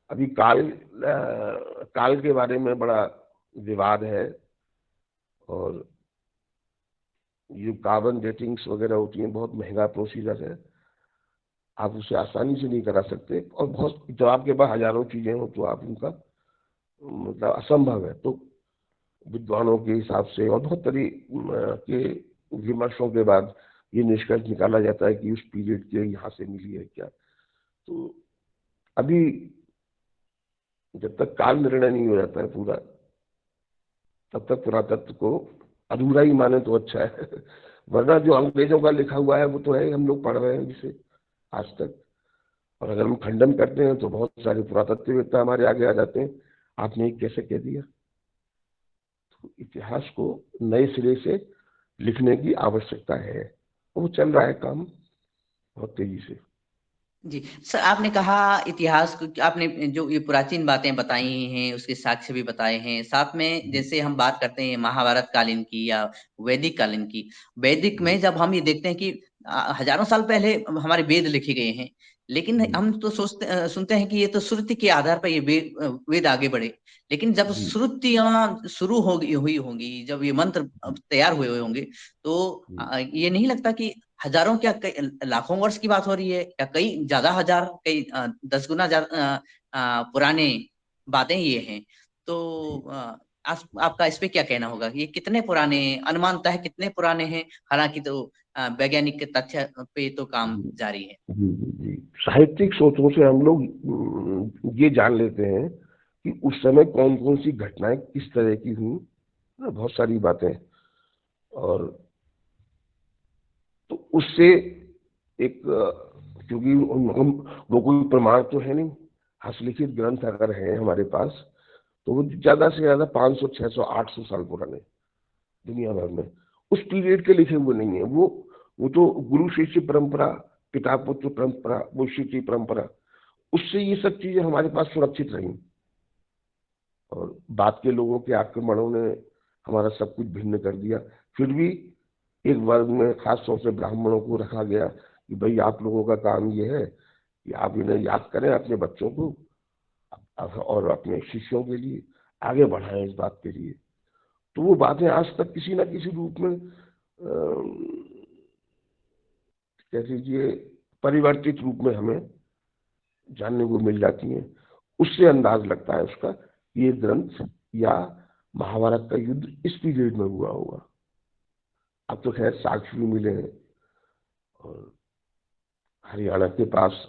Speaker 3: अभी काल के बारे में बड़ा विवाद है, और ये कार्बन डेटिंग्स वगैरह होती हैं, बहुत महंगा प्रोसीजर है, आप उसे आसानी से नहीं करा सकते। और बहुत, जब आपके पास हजारों चीजें हो तो आप उनका मतलब असंभव है। तो विद्वानों के हिसाब से और बहुत के विमर्शों के बाद ये निष्कर्ष निकाला जाता है कि उस पीरियड के यहाँ से मिली है क्या। तो अभी जब तक काल निर्णय नहीं हो जाता है पूरा, तब तक पुरातत्व को अधूरा ही माने तो अच्छा है। वरना जो अंग्रेजों का लिखा हुआ है वो तो है, हम लोग पढ़ रहे हैं जिसे आज तक। और अगर हम खंडन करते हैं तो बहुत सारे पुरातत्ववेत्ता हमारे आगे आ जाते हैं, आपने ये कैसे कह दिया। तो इतिहास को नए सिरे से लिखने की आवश्यकता है, वो चल रहा है काम बहुत तेजी से।
Speaker 1: जी सर, आपने कहा इतिहास को, आपने जो ये प्राचीन बातें बताई हैं उसके साक्ष्य भी बताए हैं, साथ में जैसे हम बात करते हैं महाभारत कालीन की या वैदिक कालीन की। वैदिक में जब हम ये देखते हैं कि हजारों साल पहले हमारे वेद लिखे गए हैं, लेकिन हम तो सुनते हैं कि ये तो श्रुति के आधार पर ये वेद आगे बढ़े। लेकिन जब
Speaker 3: जी
Speaker 1: श्रुतियां शुरू हुई होंगी, जब ये मंत्र तैयार हुए हुए होंगे, तो ये नहीं लगता कि हजारों क्या कई लाखों वर्ष की बात हो रही है, या कई ज्यादा हजार, कई 10 गुना पुराने बातें ये हैं। तो आपका इस पे क्या कहना होगा, ये कितने पुराने, अनुमानतः है कितने पुराने हैं? हालांकि तो वैज्ञानिक के तथ्य पे तो काम
Speaker 3: जी
Speaker 1: जारी है।
Speaker 3: जी जी जी। साहित्यिक स्रोतों से हम लोग ये जान लेते हैं कि उस समय कौन कौन सी घटनाएं किस तरह की हुई ना, बहुत सारी बातें। और तो उससे एक क्योंकि हम वो कोई प्रमाण तो है नहीं, हस्तलिखित ग्रंथ अगर है हमारे पास तो वो ज्यादा से ज्यादा 500 600 800 साल पुराने दुनिया भर में उस पीरियड के लिखे हुए नहीं है। वो तो गुरु शिष्य परंपरा, पिता पुत्र परंपरा, वो शिष्य परंपरा, उससे ये सब चीजें हमारे पास सुरक्षित रही। और बाद के लोगों के आक्रमणों ने हमारा सब कुछ भिन्न कर दिया। फिर भी एक वर्ग में खास तौर से ब्राह्मणों को रखा गया कि भाई आप लोगों का काम ये है कि आप इन्हें याद करें अपने बच्चों को और अपने शिष्यों के लिए आगे बढ़ाएं इस बात के लिए। तो वो बातें आज तक किसी न किसी रूप में कह लीजिए परिवर्तित रूप में हमें जानने को मिल जाती हैं। उससे अंदाज लगता है उसका ये ग्रंथ या महाभारत का युद्ध इस पीरियड में हुआ होगा। अब तो खैर साक्ष्य भी मिले हैं, और हरियाणा के पास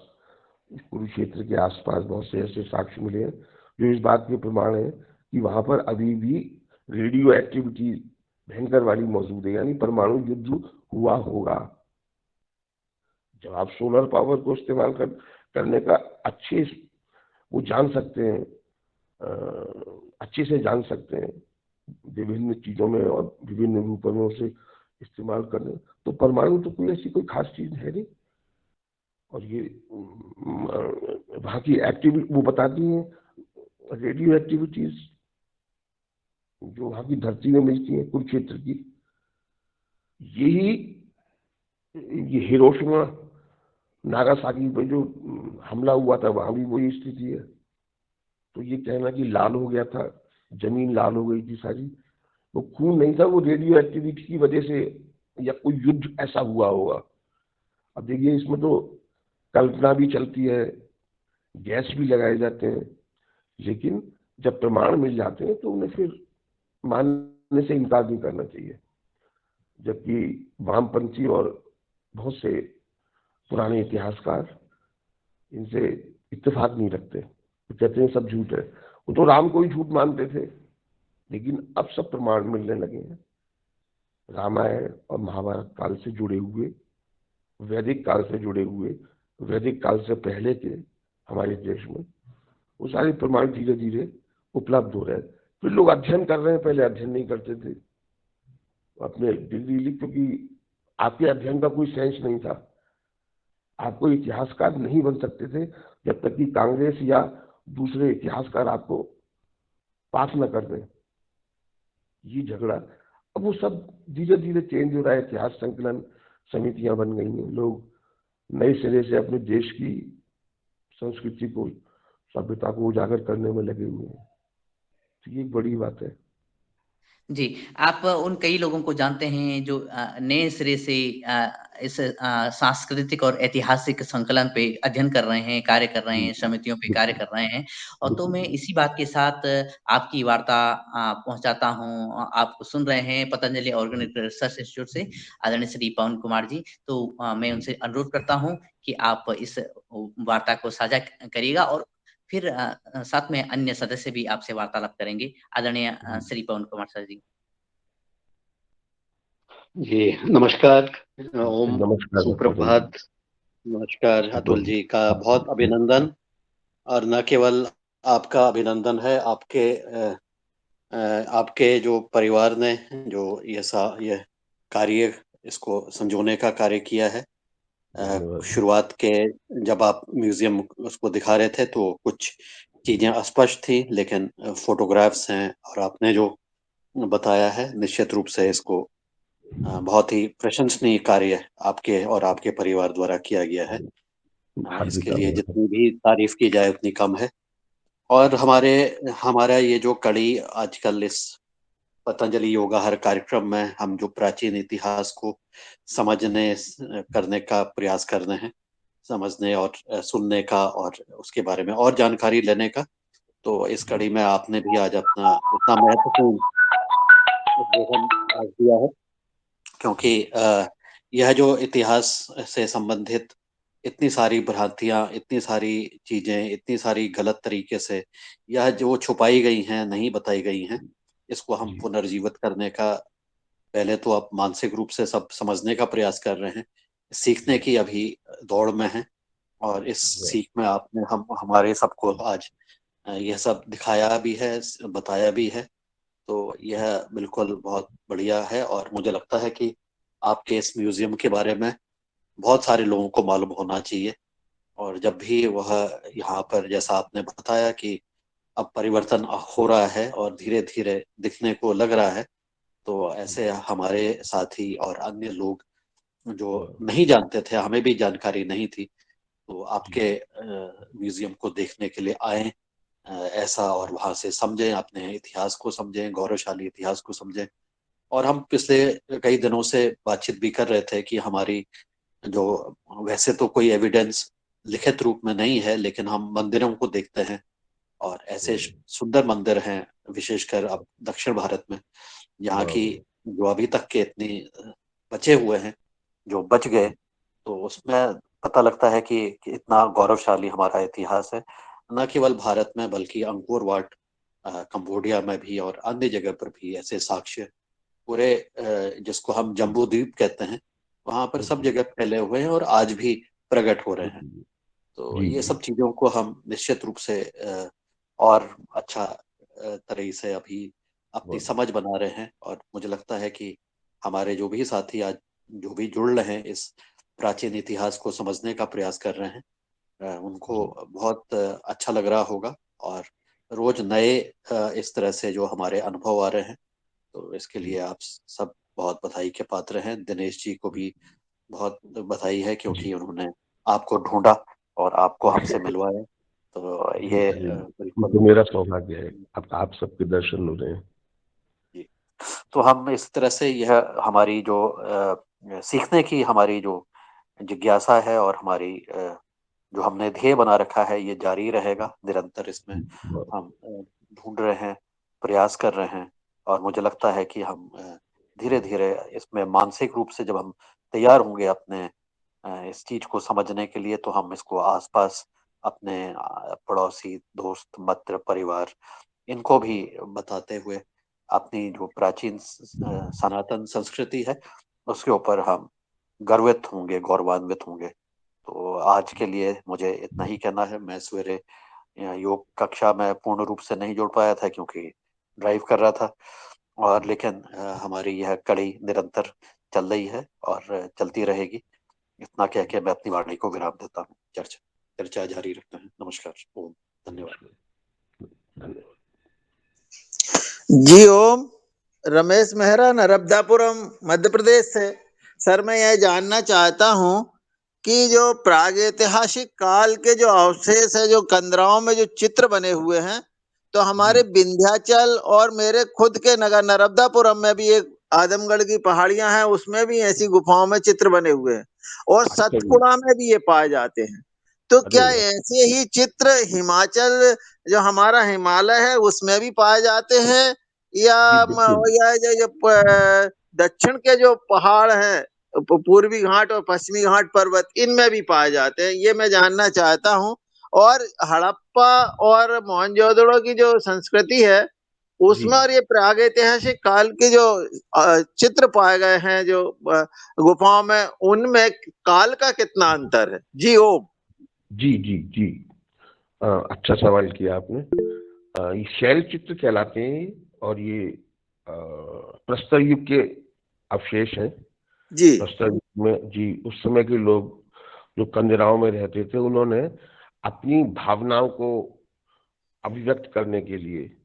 Speaker 3: कुरुक्षेत्र के आसपास बहुत से ऐसे साक्ष्य मिले हैं जो इस बात के प्रमाण है कि वहां पर अभी भी रेडियो एक्टिविटी भयंकर वाली मौजूद है, यानी परमाणु युद्ध हुआ होगा। जब आप सोलर पावर को इस्तेमाल करने का अच्छे वो जान सकते हैं, अच्छे से जान सकते हैं विभिन्न चीजों में और विभिन्न रूपों में उसे इस्तेमाल करने, तो परमाणु तो कोई ऐसी कोई खास चीज है नहीं। और ये वहाँ की एक्टिविटी वो बताती हैं, रेडियो एक्टिविटीज जो वहाँ की धरती में मिलती है कुरुक्षेत्र की, यही ये हिरोशिमा नागासाकी पे जो हमला हुआ था वहां भी वही स्थिति है। तो ये कहना कि लाल हो गया था, जमीन लाल हो गई थी सारी, वो खून नहीं था, वो रेडियो एक्टिविटी की वजह से या कोई युद्ध ऐसा हुआ होगा। अब देखिए इसमें तो कल्पना भी चलती है, गैस भी लगाए जाते हैं, लेकिन जब प्रमाण मिल जाते हैं तो उन्हें फिर मानने से इनकार नहीं करना चाहिए। जबकि वामपंथी और बहुत से पुराने इतिहासकार इनसे इत्तेफाक नहीं रखते, वो कहते हैं सब झूठ है। वो तो राम को ही झूठ मानते थे, लेकिन अब सब प्रमाण मिलने लगे हैं रामायण और महाभारत काल से जुड़े हुए, वैदिक काल से जुड़े हुए, वैदिक काल से पहले के हमारे देश में वो सारे प्रमाण धीरे धीरे उपलब्ध हो रहे हैं। फिर लोग अध्ययन कर रहे हैं, पहले अध्ययन नहीं करते थे अपने डिग्री लिख, क्योंकि आपके अध्ययन का कोई सेंस नहीं था। आप कोई इतिहासकार नहीं बन सकते थे जब तक कि कांग्रेस या दूसरे इतिहासकार आपको पास न कर दें। ये झगड़ा अब वो सब धीरे धीरे चेंज हो रहा है। इतिहास संकलन समितियां बन गई हैं, लोग नए सिरे से अपने देश की संस्कृति को, सभ्यता को उजागर करने में लगे हुए हैं। तो ये एक बड़ी बात है।
Speaker 1: जी, आप उन कई लोगों को जानते हैं जो नए सिरे से इस सांस्कृतिक और ऐतिहासिक संकलन पे अध्ययन कर रहे हैं, कार्य कर रहे
Speaker 3: जी
Speaker 1: हैं, समितियों पे कार्य
Speaker 3: बिल्कुल
Speaker 1: कर रहे हैं। और तो मैं
Speaker 3: बिल्कुल।
Speaker 1: इसी बात के साथ आपकी वार्ता पहुंचाता हूं। आप सुन रहे हैं पतंजलि ऑर्गेनिक रिसर्च इंस्टीट्यूट से आदरणीय श्री पवन कुमार जी। तो मैं उनसे अनुरोध करता हूं कि आप इस वार्ता को साझा करिएगा, और फिर साथ में अन्य सदस्य भी आपसे वार्तालाप करेंगे। आदरणीय श्री पवन कुमार सर जी।
Speaker 6: जी नमस्कार। ओम
Speaker 3: नमस्कार पवन जी।
Speaker 6: सुप्रभात। नमस्कार अतुल जी का बहुत अभिनंदन। और न केवल आपका अभिनंदन है, आपके जो परिवार ने जो ये कार्य इसको संजोने का कार्य किया है। शुरुआत के जब आप म्यूजियम उसको दिखा रहे थे तो कुछ चीजें अस्पष्ट थी, लेकिन फोटोग्राफ्स हैं और आपने जो बताया है निश्चित रूप से इसको बहुत ही प्रशंसनीय कार्य आपके और आपके परिवार द्वारा किया गया है।
Speaker 3: हार्दिक
Speaker 6: इसके लिए
Speaker 3: आभार।
Speaker 6: जितनी भी तारीफ की जाए उतनी कम है। और हमारा ये जो कड़ी आजकल इस पतंजलि योगा हर कार्यक्रम में हम जो प्राचीन इतिहास को समझने करने का प्रयास कर रहे हैं, समझने और सुनने का और उसके बारे में और जानकारी लेने का, तो इस कड़ी में आपने भी आज अपना इतना महत्वपूर्ण उद्बोधन आज दिया है, क्योंकि यह जो इतिहास से संबंधित इतनी सारी भ्रांतियां, इतनी सारी चीजें, इतनी सारी गलत तरीके से यह जो छुपाई गई हैं, नहीं बताई गई हैं, इसको हम
Speaker 3: जी,
Speaker 6: पुनर्जीवित करने का पहले तो आप मानसिक रूप से सब समझने का प्रयास कर रहे हैं, सीखने की अभी दौड़ में हैं। और इस सीख में आपने हमारे सबको आज यह सब दिखाया भी है, बताया भी है, तो यह बिल्कुल बहुत बढ़िया है। और मुझे लगता है कि आपके इस म्यूजियम के बारे में बहुत सारे लोगों को मालूम होना चाहिए। और जब भी वह यहाँ पर, जैसा आपने बताया कि अब परिवर्तन हो रहा है और धीरे धीरे दिखने को लग रहा है, तो ऐसे हमारे साथी और अन्य लोग जो नहीं जानते थे, हमें भी जानकारी नहीं थी, तो आपके म्यूजियम को देखने के लिए आए ऐसा, और वहां से समझें, अपने इतिहास को समझें, गौरवशाली इतिहास को समझें। और हम पिछले कई दिनों से बातचीत भी कर रहे थे कि हमारी जो, वैसे तो कोई एविडेंस लिखित रूप में नहीं है, लेकिन हम मंदिरों को देखते हैं और ऐसे सुंदर मंदिर हैं, विशेषकर अब दक्षिण भारत में, यहाँ की जो अभी तक के इतनी बचे हुए हैं, जो बच गए, तो उसमें पता लगता है कि इतना गौरवशाली हमारा इतिहास है, न केवल भारत में बल्कि अंकोर वाट कंबोडिया में भी और अन्य जगह पर भी ऐसे साक्ष्य पूरे जिसको हम जम्बू द्वीप कहते हैं, वहां पर सब जगह फैले हुए हैं और आज भी प्रकट हो रहे हैं। तो
Speaker 3: जी,
Speaker 6: ये
Speaker 3: जी,
Speaker 6: सब चीजों को हम निश्चित रूप से और अच्छा तरह से अभी अपनी
Speaker 3: बहुत
Speaker 6: समझ बना रहे हैं। और मुझे लगता है कि हमारे जो भी साथी आज जो भी जुड़ रहे हैं, इस प्राचीन इतिहास को समझने का प्रयास कर रहे हैं, उनको बहुत अच्छा लग रहा होगा। और रोज नए इस तरह से जो हमारे अनुभव आ रहे हैं, तो इसके लिए आप सब बहुत बधाई के पात्र हैं। दिनेश जी को भी बहुत बधाई है,
Speaker 3: जी,
Speaker 6: क्योंकि उन्होंने आपको ढूंढा और आपको हमसे मिलवाया। तो
Speaker 3: जी,
Speaker 6: ये
Speaker 3: अरे, ये
Speaker 6: बिल्कुल
Speaker 3: तो मेरा सौभाग्य है। अब आप सबके दर्शन हो रहे हैं।
Speaker 6: जी। तो हम इस तरह से यह हमारी जो सीखने की हमारी जो जिज्ञासा है और हमारी जो हमने ध्येय बना रखा है, ये जारी रहेगा निरंतर। इसमें
Speaker 3: बहुत-
Speaker 6: हम ढूंढ रहे हैं, प्रयास कर रहे हैं, और मुझे लगता है कि हम धीरे धीरे इसमें मानसिक रूप से जब हम तैयार होंगे अपने इस चीज को समझने के लिए, तो हम इसको आसपास अपने पड़ोसी, दोस्त, मित्र, परिवार, इनको भी बताते हुए अपनी जो प्राचीन सनातन संस्कृति है, उसके ऊपर हम गर्वित होंगे, गौरवान्वित होंगे। तो आज के लिए मुझे इतना ही कहना है। मैं सवेरे योग कक्षा में पूर्ण रूप से नहीं जुड़ पाया था, क्योंकि ड्राइव कर रहा था, और लेकिन हमारी यह कड़ी निरंतर चल रही है और चलती रहेगी। इतना कह के मैं अपनी वाणी को विराम देता हूँ। चर्चा चर्चा जारी रखते हैं। नमस्कार। ओम। धन्यवाद।
Speaker 3: धन्यवाद।
Speaker 7: जी ओम। रमेश मेहरा, नर्मदापुरम, मध्य प्रदेश से। सर, मैं यह जानना चाहता हूँ कि जो प्रागैतिहासिक काल के जो अवशेष है, जो कंदराओं में जो चित्र बने हुए हैं, तो हमारे विंध्याचल और मेरे खुद के नगर नर्मदापुरम में भी एक आदमगढ़ की पहाड़ियां हैं, उसमें भी ऐसी गुफाओं में चित्र बने हुए हैं, और
Speaker 3: अच्छा जी,
Speaker 7: सतपुड़ा में भी ये पाए जाते हैं। तो
Speaker 3: अरे
Speaker 7: क्या
Speaker 3: वाह!
Speaker 7: ऐसे ही चित्र हिमाचल, जो हमारा हिमालय है, उसमें भी पाए जाते हैं, या
Speaker 3: जी, बिल्कुल।
Speaker 7: ये दक्षिण के जो पहाड़ हैं, पूर्वी घाट और पश्चिमी घाट पर्वत, इनमें भी पाए जाते हैं? ये मैं जानना चाहता हूँ। और हड़प्पा और मोहनजोदड़ो की जो संस्कृति है,
Speaker 3: जी,
Speaker 7: उसमें और ये प्रागैतिहासिक काल के जो चित्र पाए गए हैं, जो गुफाओं में, उनमें काल का कितना अंतर है? जी ओम।
Speaker 3: जी, जी, जी। अच्छा सवाल किया आपने। ये शैल चित्र कहलाते हैं, और ये प्रस्तर युग के अवशेष हैं।
Speaker 7: जी।
Speaker 3: प्रस्तर युग में जी, उस समय के लोग जो कंदराओं में रहते थे, उन्होंने अपनी भावनाओं को अभिव्यक्त करने के लिए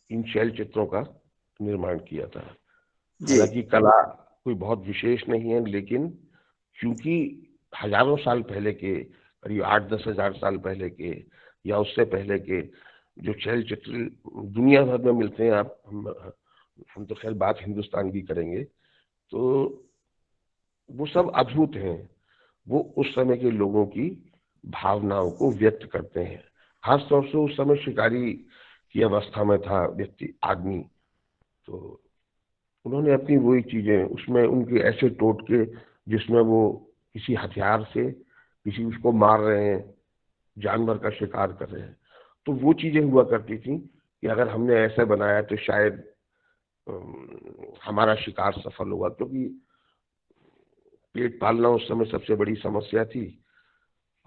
Speaker 3: इन शैल चित्रों का निर्माण किया था।
Speaker 7: जी
Speaker 3: हालांकि कला कोई बहुत विशेष नहीं है, लेकिन क्योंकि हजारों साल पहले के, करीब 8-10 हजार साल पहले के या उससे पहले के जो शैल चित्र दुनिया भर में मिलते हैं, हम तो खैर बात हिंदुस्तान की करेंगे, तो वो सब अद्भुत हैं। वो उस समय के लोगों की भावनाओं को व्यक्त करते हैं। खासतौर से उस समय शिकारी की अवस्था में था व्यक्ति, आदमी, तो उन्होंने अपनी वही चीजें उसमें उनके ऐसे टोटके जिसमें वो किसी हथियार से किसी उसको मार रहे हैं, जानवर का शिकार कर रहे हैं, तो वो चीजें हुआ करती थी कि अगर हमने ऐसा बनाया तो शायद हमारा शिकार सफल होगा, क्योंकि पेट पालना उस समय सबसे बड़ी समस्या थी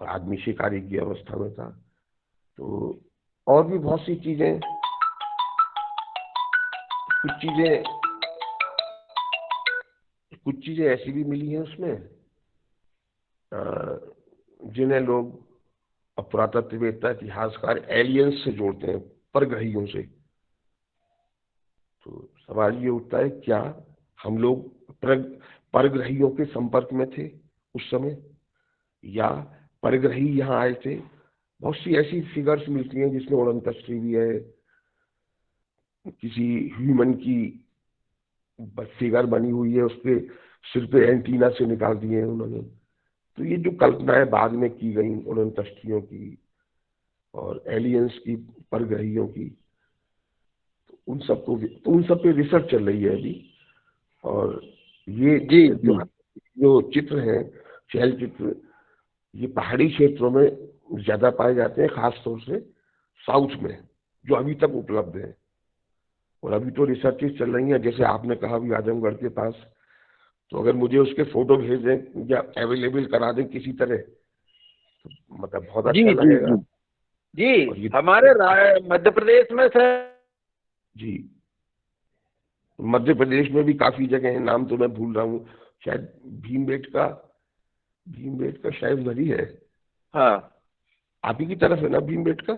Speaker 3: और आदमी शिकारी की अवस्था में था। तो और भी बहुत सी चीजें, कुछ चीजें ऐसी भी मिली हैं उसमें जिन्हें लोग पुरातत्ववेत्ता, इतिहासकार एलियंस से जोड़ते हैं, परग्रहियों से। तो सवाल ये उठता है, क्या हम लोग परग्रहियों के संपर्क में थे उस समय, या परग्रही यहाँ आए थे? बहुत सी ऐसी फिगर्स मिलती हैं जिसमें उड़न तस्तरी भी है, किसी ह्यूमन की फिगर बनी हुई है, उसके सिर पे एंटीना से निकाल दिए हैं उन्होंने। तो ये जो कल्पनाएं बाद में की गई उड़न तस्तियों की और एलियंस की, परग्रहियों की, तो उन सब पे रिसर्च चल रही है अभी। और ये
Speaker 7: जी
Speaker 3: जो चित्र हैं, शैल चित्र, ये पहाड़ी क्षेत्रों में ज्यादा पाए जाते हैं, खासतौर से साउथ में, जो अभी तक उपलब्ध है। और अभी तो रिसर्चेस चल रही हैं, जैसे आपने कहा भी आजमगढ़ के पास, तो अगर मुझे उसके फोटो भेज दें या अवेलेबल करा दें किसी तरह, तो मतलब बहुत
Speaker 7: जी
Speaker 3: अच्छा
Speaker 7: जी
Speaker 3: लगेगा।
Speaker 7: जी हमारे मध्य प्रदेश में सर,
Speaker 3: जी, मध्य प्रदेश में भी काफी जगह है, नाम तो मैं भूल रहा हूँ, शायद भीमबेटका शायद वही है।
Speaker 7: हाँ
Speaker 3: आप ही की तरफ है ना भीमबेटका?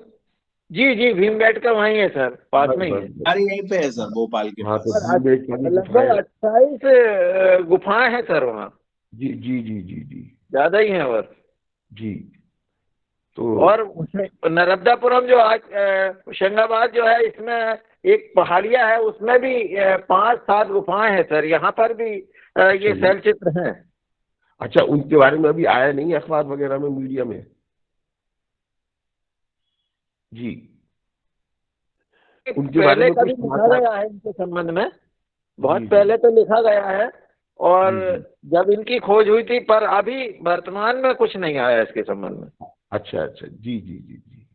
Speaker 7: जी जी भीमबेटका वहीं है सर, पास में ही है।
Speaker 4: हमारे यहीं पे है सर, भोपाल के
Speaker 3: हाँ,
Speaker 4: पास।
Speaker 3: तो भीमबेटका की
Speaker 7: लगभग
Speaker 3: गुफाएं।
Speaker 7: 28 गुफाएं हैं सर वहाँ,
Speaker 3: जी जी जी जी जी
Speaker 7: ज्यादा ही है और
Speaker 3: जी। तो
Speaker 7: और नर्मदापुरम जो आज होशंगाबाद जो है, इसमें एक पहाड़िया है, उसमें भी 5-7 गुफाएं हैं सर। यहाँ पर भी ये शैल चित्र हैं।
Speaker 3: अच्छा, उनके बारे में अभी आया नहीं अखबार वगैरह में, मीडिया में? जी, उनके बारे
Speaker 7: पहले
Speaker 3: में कुछ
Speaker 7: कभी लिखा
Speaker 3: समाचार?
Speaker 7: गया है इनके संबंध में, बहुत
Speaker 3: जी, जी।
Speaker 7: पहले तो लिखा गया है, और
Speaker 3: जी।
Speaker 7: जब इनकी खोज हुई थी, पर अभी वर्तमान में कुछ नहीं आया इसके संबंध में।
Speaker 3: अच्छा अच्छा, जी जी जी जी।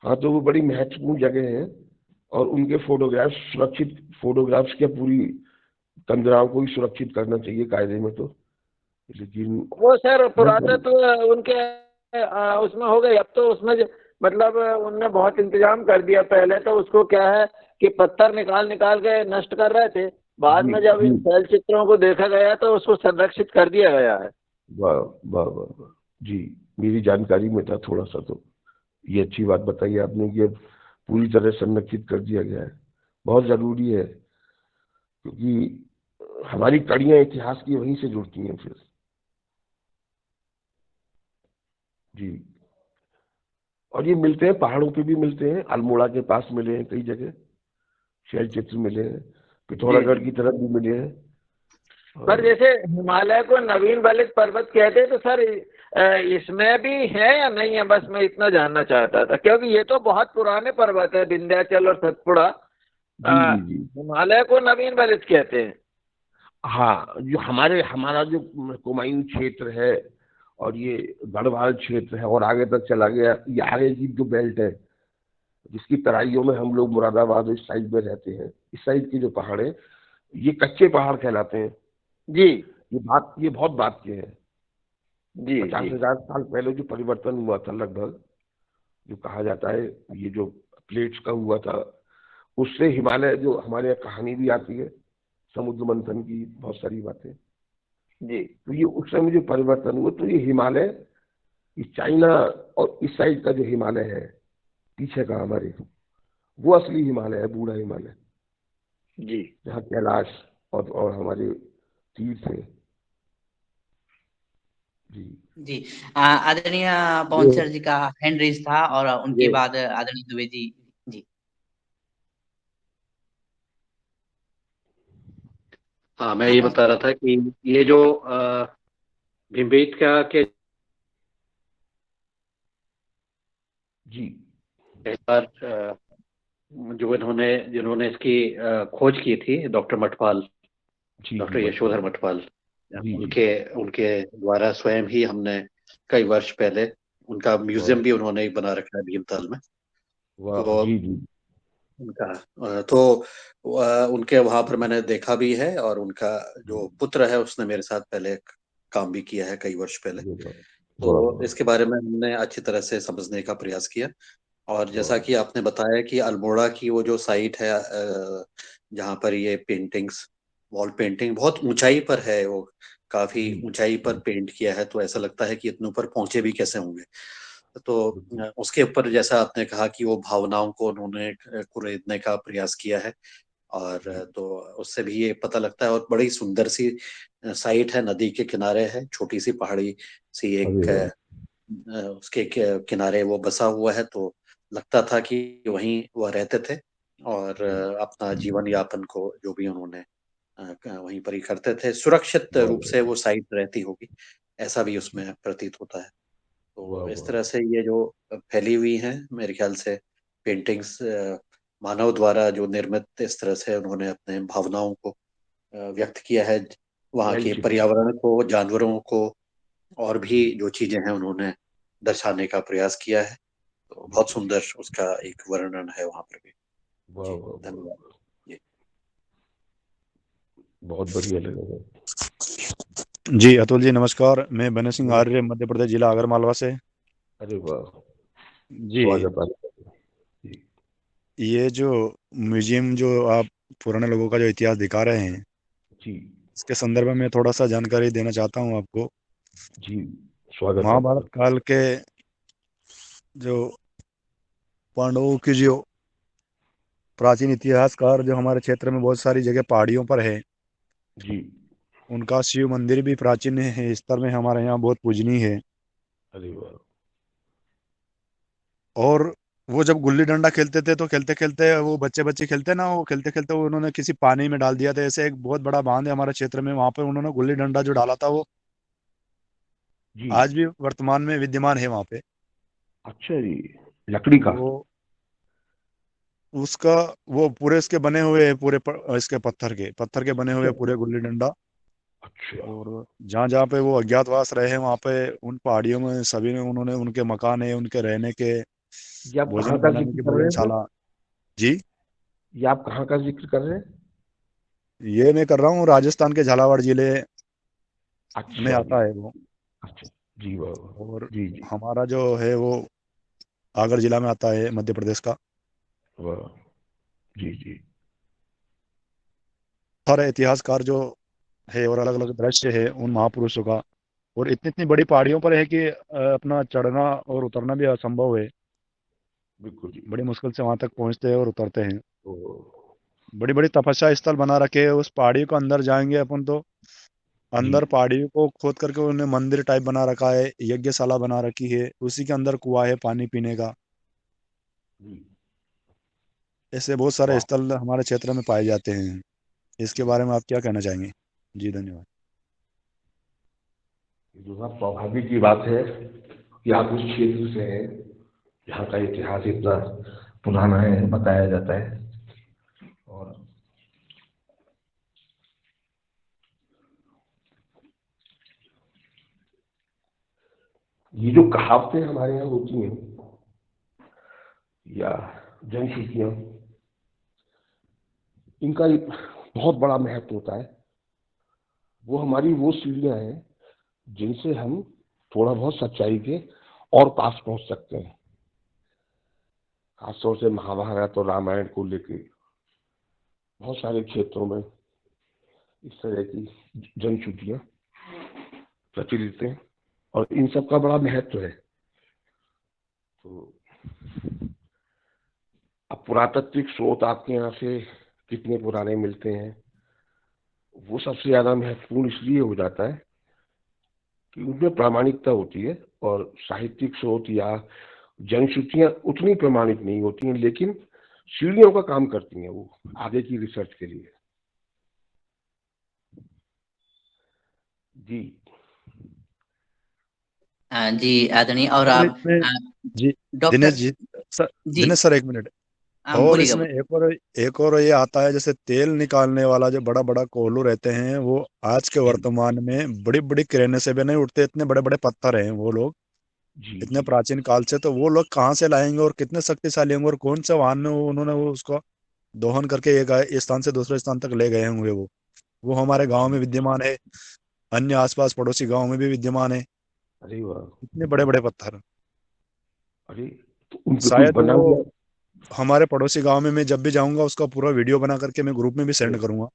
Speaker 3: हाँ, तो वो बड़ी महत्वपूर्ण जगह है और उनके फोटोग्राफ्स क्या पूरी कंदराओं को ही सुरक्षित करना चाहिए कायदे में, तो लेकिन
Speaker 7: वो सर पुरातत्व उनके उसमें हो गई। अब तो उसमें मतलब उनने बहुत इंतजाम कर दिया। पहले तो उसको क्या है कि पत्थर निकाल निकाल के नष्ट कर रहे थे, बाद में जब इन शैल चित्रों को देखा गया तो उसको संरक्षित कर दिया गया है।
Speaker 3: वाह वाह वाह वाह। जी, मेरी जानकारी में था थोड़ा सा, तो ये अच्छी बात बताई आपने कि अब पूरी तरह संरक्षित कर दिया गया है। बहुत जरूरी है, क्योंकि हमारी कड़ियां इतिहास की वहीं से जुड़ती हैं फिर। जी, और ये मिलते हैं, पहाड़ों पे भी मिलते हैं, अल्मोड़ा के पास मिले हैं कई जगह शैल चित्र मिले हैं, पिथौरागढ़ की तरफ भी मिले हैं।
Speaker 7: पर जैसे हिमालय को नवीन बलित पर्वत कहते हैं, तो सर इसमें भी है या नहीं है? बस मैं इतना जानना चाहता था, क्योंकि ये तो बहुत पुराने पर्वत है, विंध्याचल और सतपुड़ा।
Speaker 3: जी जी।
Speaker 7: हिमालय को नवीन बलित कहते हैं।
Speaker 3: हाँ, जो हमारा जो कुमायूं क्षेत्र है और ये गढ़वाल क्षेत्र है और आगे तक चला गया, ये आगे की जो बेल्ट है जिसकी तराइयों में हम लोग मुरादाबाद इस साइड में रहते हैं, इस साइड के जो पहाड़ है ये कच्चे पहाड़ कहलाते हैं।
Speaker 7: जी,
Speaker 3: ये बहुत बात की है।
Speaker 7: जी
Speaker 3: 50,000 साल पहले जो परिवर्तन हुआ था लगभग, जो कहा जाता है ये जो प्लेट्स का हुआ था, उससे हिमालय, जो हमारे यहाँ कहानी भी आती है समुद्र मंथन की, बहुत सारी बातें,
Speaker 7: जी
Speaker 3: तो ये उस समय जो परिवर्तन हुआ, तो ये हिमालय कि चाइना और इस साइड का जो हिमालय है पीछे का हमारे, वो असली हिमालय है, बूढ़ा हिमालय,
Speaker 4: जी
Speaker 3: जहाँ कैलाश और हमारे तीर्थ है। जी
Speaker 1: जी आदरणीय पवन सर जी का हैंड रेज था और उनके
Speaker 3: ये
Speaker 1: बाद आदरणीय दुबे जी। जी
Speaker 6: हाँ, मैं ये बता रहा था कि ये जो भीमबेटका के
Speaker 3: जी
Speaker 6: एक बार जो जिन्होंने इसकी खोज की थी, डॉक्टर मठपाल,
Speaker 3: जी जी
Speaker 6: डॉक्टर यशोधर मठपाल,
Speaker 3: जी जी
Speaker 6: उनके उनके द्वारा स्वयं ही हमने कई वर्ष पहले, उनका
Speaker 3: वाह
Speaker 6: म्यूजियम भी उन्होंने ही बना रखा है भीमताल में।
Speaker 3: वाह
Speaker 6: तो
Speaker 3: जी जी
Speaker 6: उनका उनके वहां पर मैंने देखा भी है, और उनका जो पुत्र है उसने मेरे साथ पहले काम भी किया है कई वर्ष पहले।
Speaker 3: वाह
Speaker 6: तो
Speaker 3: वाह
Speaker 6: इसके बारे में हमने अच्छी तरह से समझने का प्रयास किया। और जैसा
Speaker 3: वाह
Speaker 6: कि आपने बताया कि अल्मोड़ा की वो जो साइट है, जहाँ पर ये पेंटिंग्स, वॉल पेंटिंग बहुत ऊंचाई पर है, वो काफी
Speaker 3: जी
Speaker 6: ऊंचाई पर पेंट किया है, तो ऐसा लगता है कि इतने ऊपर पहुंचे भी कैसे होंगे। तो उसके ऊपर जैसा आपने कहा कि वो भावनाओं को उन्होंने कुरेदने का प्रयास किया है, और तो उससे भी ये पता लगता है। और बड़ी सुंदर सी साइट है, नदी के किनारे है, छोटी सी पहाड़ी सी
Speaker 3: अरे
Speaker 6: एक
Speaker 3: वाह
Speaker 6: उसके किनारे वो बसा हुआ है, तो लगता था कि वहीं वह रहते थे, और
Speaker 3: जी
Speaker 6: अपना जीवन यापन को जो भी उन्होंने वहीं पर ही करते थे, सुरक्षित
Speaker 3: वाह
Speaker 6: रूप से वो साइट रहती होगी, ऐसा भी उसमें प्रतीत होता है।
Speaker 3: वाह
Speaker 6: तो इस
Speaker 3: वाह
Speaker 6: तरह से ये जो फैली हुई हैं, मेरे ख्याल से पेंटिंग्स मानव द्वारा जो निर्मित, इस तरह से उन्होंने अपने भावनाओं को व्यक्त किया है, वहाँ
Speaker 3: वेल
Speaker 6: के
Speaker 3: चित्रित
Speaker 6: पर्यावरण को, जानवरों को, और भी जो चीजें हैं उन्होंने दर्शाने का प्रयास किया है। तो बहुत
Speaker 3: बिल्कुल
Speaker 6: सुंदर उसका एक वर्णन है वहां पर भी।
Speaker 3: वाह
Speaker 6: जी,
Speaker 3: वाह वाह
Speaker 6: धन्यवाद। जी।
Speaker 3: बहुत बढ़िया लगा।
Speaker 8: जी अतुल जी नमस्कार। मैं बने सिंह आर्य, मध्य प्रदेश जिला आगरमालवा से।
Speaker 3: अरे वाह
Speaker 8: जी
Speaker 3: स्वागत आपका। जी
Speaker 8: ये जो म्यूजियम जो आप पुराने लोगों का जो इतिहास दिखा रहे हैं,
Speaker 3: जी
Speaker 8: इसके संदर्भ में मैं थोड़ा सा जानकारी देना चाहता हूँ आपको।
Speaker 3: जी स्वागत
Speaker 8: महाभारत
Speaker 3: आपका।
Speaker 8: काल के जो पांडवों की जो प्राचीन इतिहासकार जो हमारे क्षेत्र में बहुत सारी जगह पहाड़ियों पर है,
Speaker 3: जी
Speaker 8: उनका शिव मंदिर भी प्राचीन है, स्तर में हमारे यहाँ बहुत पूजनीय है।
Speaker 3: अरे वाह
Speaker 8: और वो जब गुल्ली डंडा खेलते थे तो खेलते खेलते वो बच्चे बच्चे खेलते ना, वो खेलते खेलते वो उन्होंने किसी पानी में डाल दिया था। ऐसे एक बहुत बड़ा बांध है हमारे क्षेत्र में, वहां पर उन्होंने गुल्ली डंडा जो डाला था वो
Speaker 3: जी
Speaker 8: आज भी वर्तमान में विद्यमान है वहां पे।
Speaker 3: अच्छा जी लकड़ी का।
Speaker 8: वो उसका वो पूरे इसके बने हुए हैं, पूरे इसके पत्थर के बने हुए
Speaker 3: अच्छा
Speaker 8: हैं पूरे गुल्ली डंडा।
Speaker 3: अच्छा
Speaker 8: और जहाँ जहाँ पे वो अज्ञातवास रहे हैं वहां पे उन पहाड़ियों में सभी ने उन्होंने उनके मकान है, उनके रहने के,
Speaker 3: ये आप कहाँ
Speaker 8: भोजन
Speaker 3: का
Speaker 8: बनाने
Speaker 3: जिक्र
Speaker 8: की
Speaker 3: कर रहे हैं सर?
Speaker 8: भोजनशाला। जी
Speaker 3: ये आप कहाँ का जिक्र कर रहे हैं?
Speaker 8: ये मैं कर रहा हूँ, राजस्थान के झालावाड़ जिले में
Speaker 3: अच्छा जी
Speaker 8: आता है वो।
Speaker 3: अच्छा जी वाह वाह,
Speaker 8: और
Speaker 3: जी जी
Speaker 8: हमारा जो है वो आगर जिला में आता है, मध्य प्रदेश का।
Speaker 3: वाह जी जी
Speaker 8: सारे इतिहासकार जो है और अलग अलग दृश्य है उन महापुरुषों का। और इतनी इतनी बड़ी पहाड़ियों पर है कि अपना चढ़ना और उतरना भी असंभव है।
Speaker 3: बिल्कुल जी।
Speaker 8: बड़ी मुश्किल से वहां तक पहुंचते हैं और उतरते हैं।
Speaker 3: तो
Speaker 8: बड़ी बड़ी तपस्या स्थल बना रखे हैं, उस पहाड़ी को अंदर जाएंगे अपन तो
Speaker 3: जी
Speaker 8: अंदर पहाड़ी को खोद करके उन्हें मंदिर टाइप बना रखा है, यज्ञशाला बना रखी है, उसी के अंदर कुआं है पानी पीने का।
Speaker 3: जी
Speaker 8: ऐसे बहुत सारे
Speaker 3: वाह
Speaker 8: स्थल हमारे क्षेत्र में पाए जाते हैं। इसके बारे में आप क्या कहना चाहेंगे? जी धन्यवाद।
Speaker 3: ये जो है सौभाग्य की बात है कि आप उस क्षेत्र से हैं जहाँ का इतिहास इतना पुराना है बताया जाता है। और ये जो कहावतें हमारे यहाँ होती हैं या जनश्रुतियाँ, इनका एक बहुत बड़ा महत्व होता है। वो हमारी वो सीढ़ियाँ हैं जिनसे हम थोड़ा बहुत सच्चाई के और पास पहुंच सकते हैं। खासतौर से महाभारत और रामायण को लेके बहुत सारे क्षेत्रों में इस तरह की जनश्रुतियाँ प्रचलित हैं और इन सब का बड़ा महत्व है। तो अब पुरातात्विक स्रोत आपके यहाँ से कितने पुराने मिलते हैं, वो सबसे ज्यादा महत्वपूर्ण इसलिए हो जाता है कि उनमें प्रामाणिकता होती है, और साहित्यिक स्रोत या जनश्रुतियां उतनी प्रमाणित नहीं होती हैं, लेकिन सीढ़ियों का काम करती हैं वो आगे की रिसर्च के लिए। जी
Speaker 1: जी आदरणीय। और
Speaker 8: और
Speaker 1: आप
Speaker 8: इसमें जी
Speaker 1: डॉक्टर
Speaker 8: दिनेश जी सर,
Speaker 1: जी
Speaker 8: दिनेश सर एक मिनट। और
Speaker 1: बोलिएगा
Speaker 8: इसमें एक और ये आता है, जैसे तेल निकालने वाला जो बड़ा बड़ा कोल्हू रहते हैं, वो आज के
Speaker 3: जी
Speaker 8: वर्तमान में बड़ी बड़ी क्रेनें से भी नहीं उठते, इतने बड़े बड़े पत्थर हैं वो लोग,
Speaker 3: जी
Speaker 8: इतने
Speaker 3: जी
Speaker 8: प्राचीन काल से। तो वो लोग कहाँ से लाएंगे और कितने शक्तिशाली होंगे, और कौन से वाहन में उन्होंने वो उसको दोहन करके एक स्थान से दूसरे स्थान तक ले गए होंगे। वो हमारे गांव में
Speaker 3: जी।
Speaker 8: विद्यमान है, अन्य आसपास पड़ोसी गांव में भी विद्यमान है,
Speaker 3: अरे वाह,
Speaker 8: इतने बड़े बड़े पत्थर।
Speaker 3: अरे तो उन पे कुछ
Speaker 8: शायद
Speaker 3: बना
Speaker 8: वो
Speaker 3: हुआ?
Speaker 8: हमारे पड़ोसी गांव में मैं जब भी जाऊंगा उसका पूरा वीडियो बना करके मैं ग्रुप में भी सेंड करूंगा।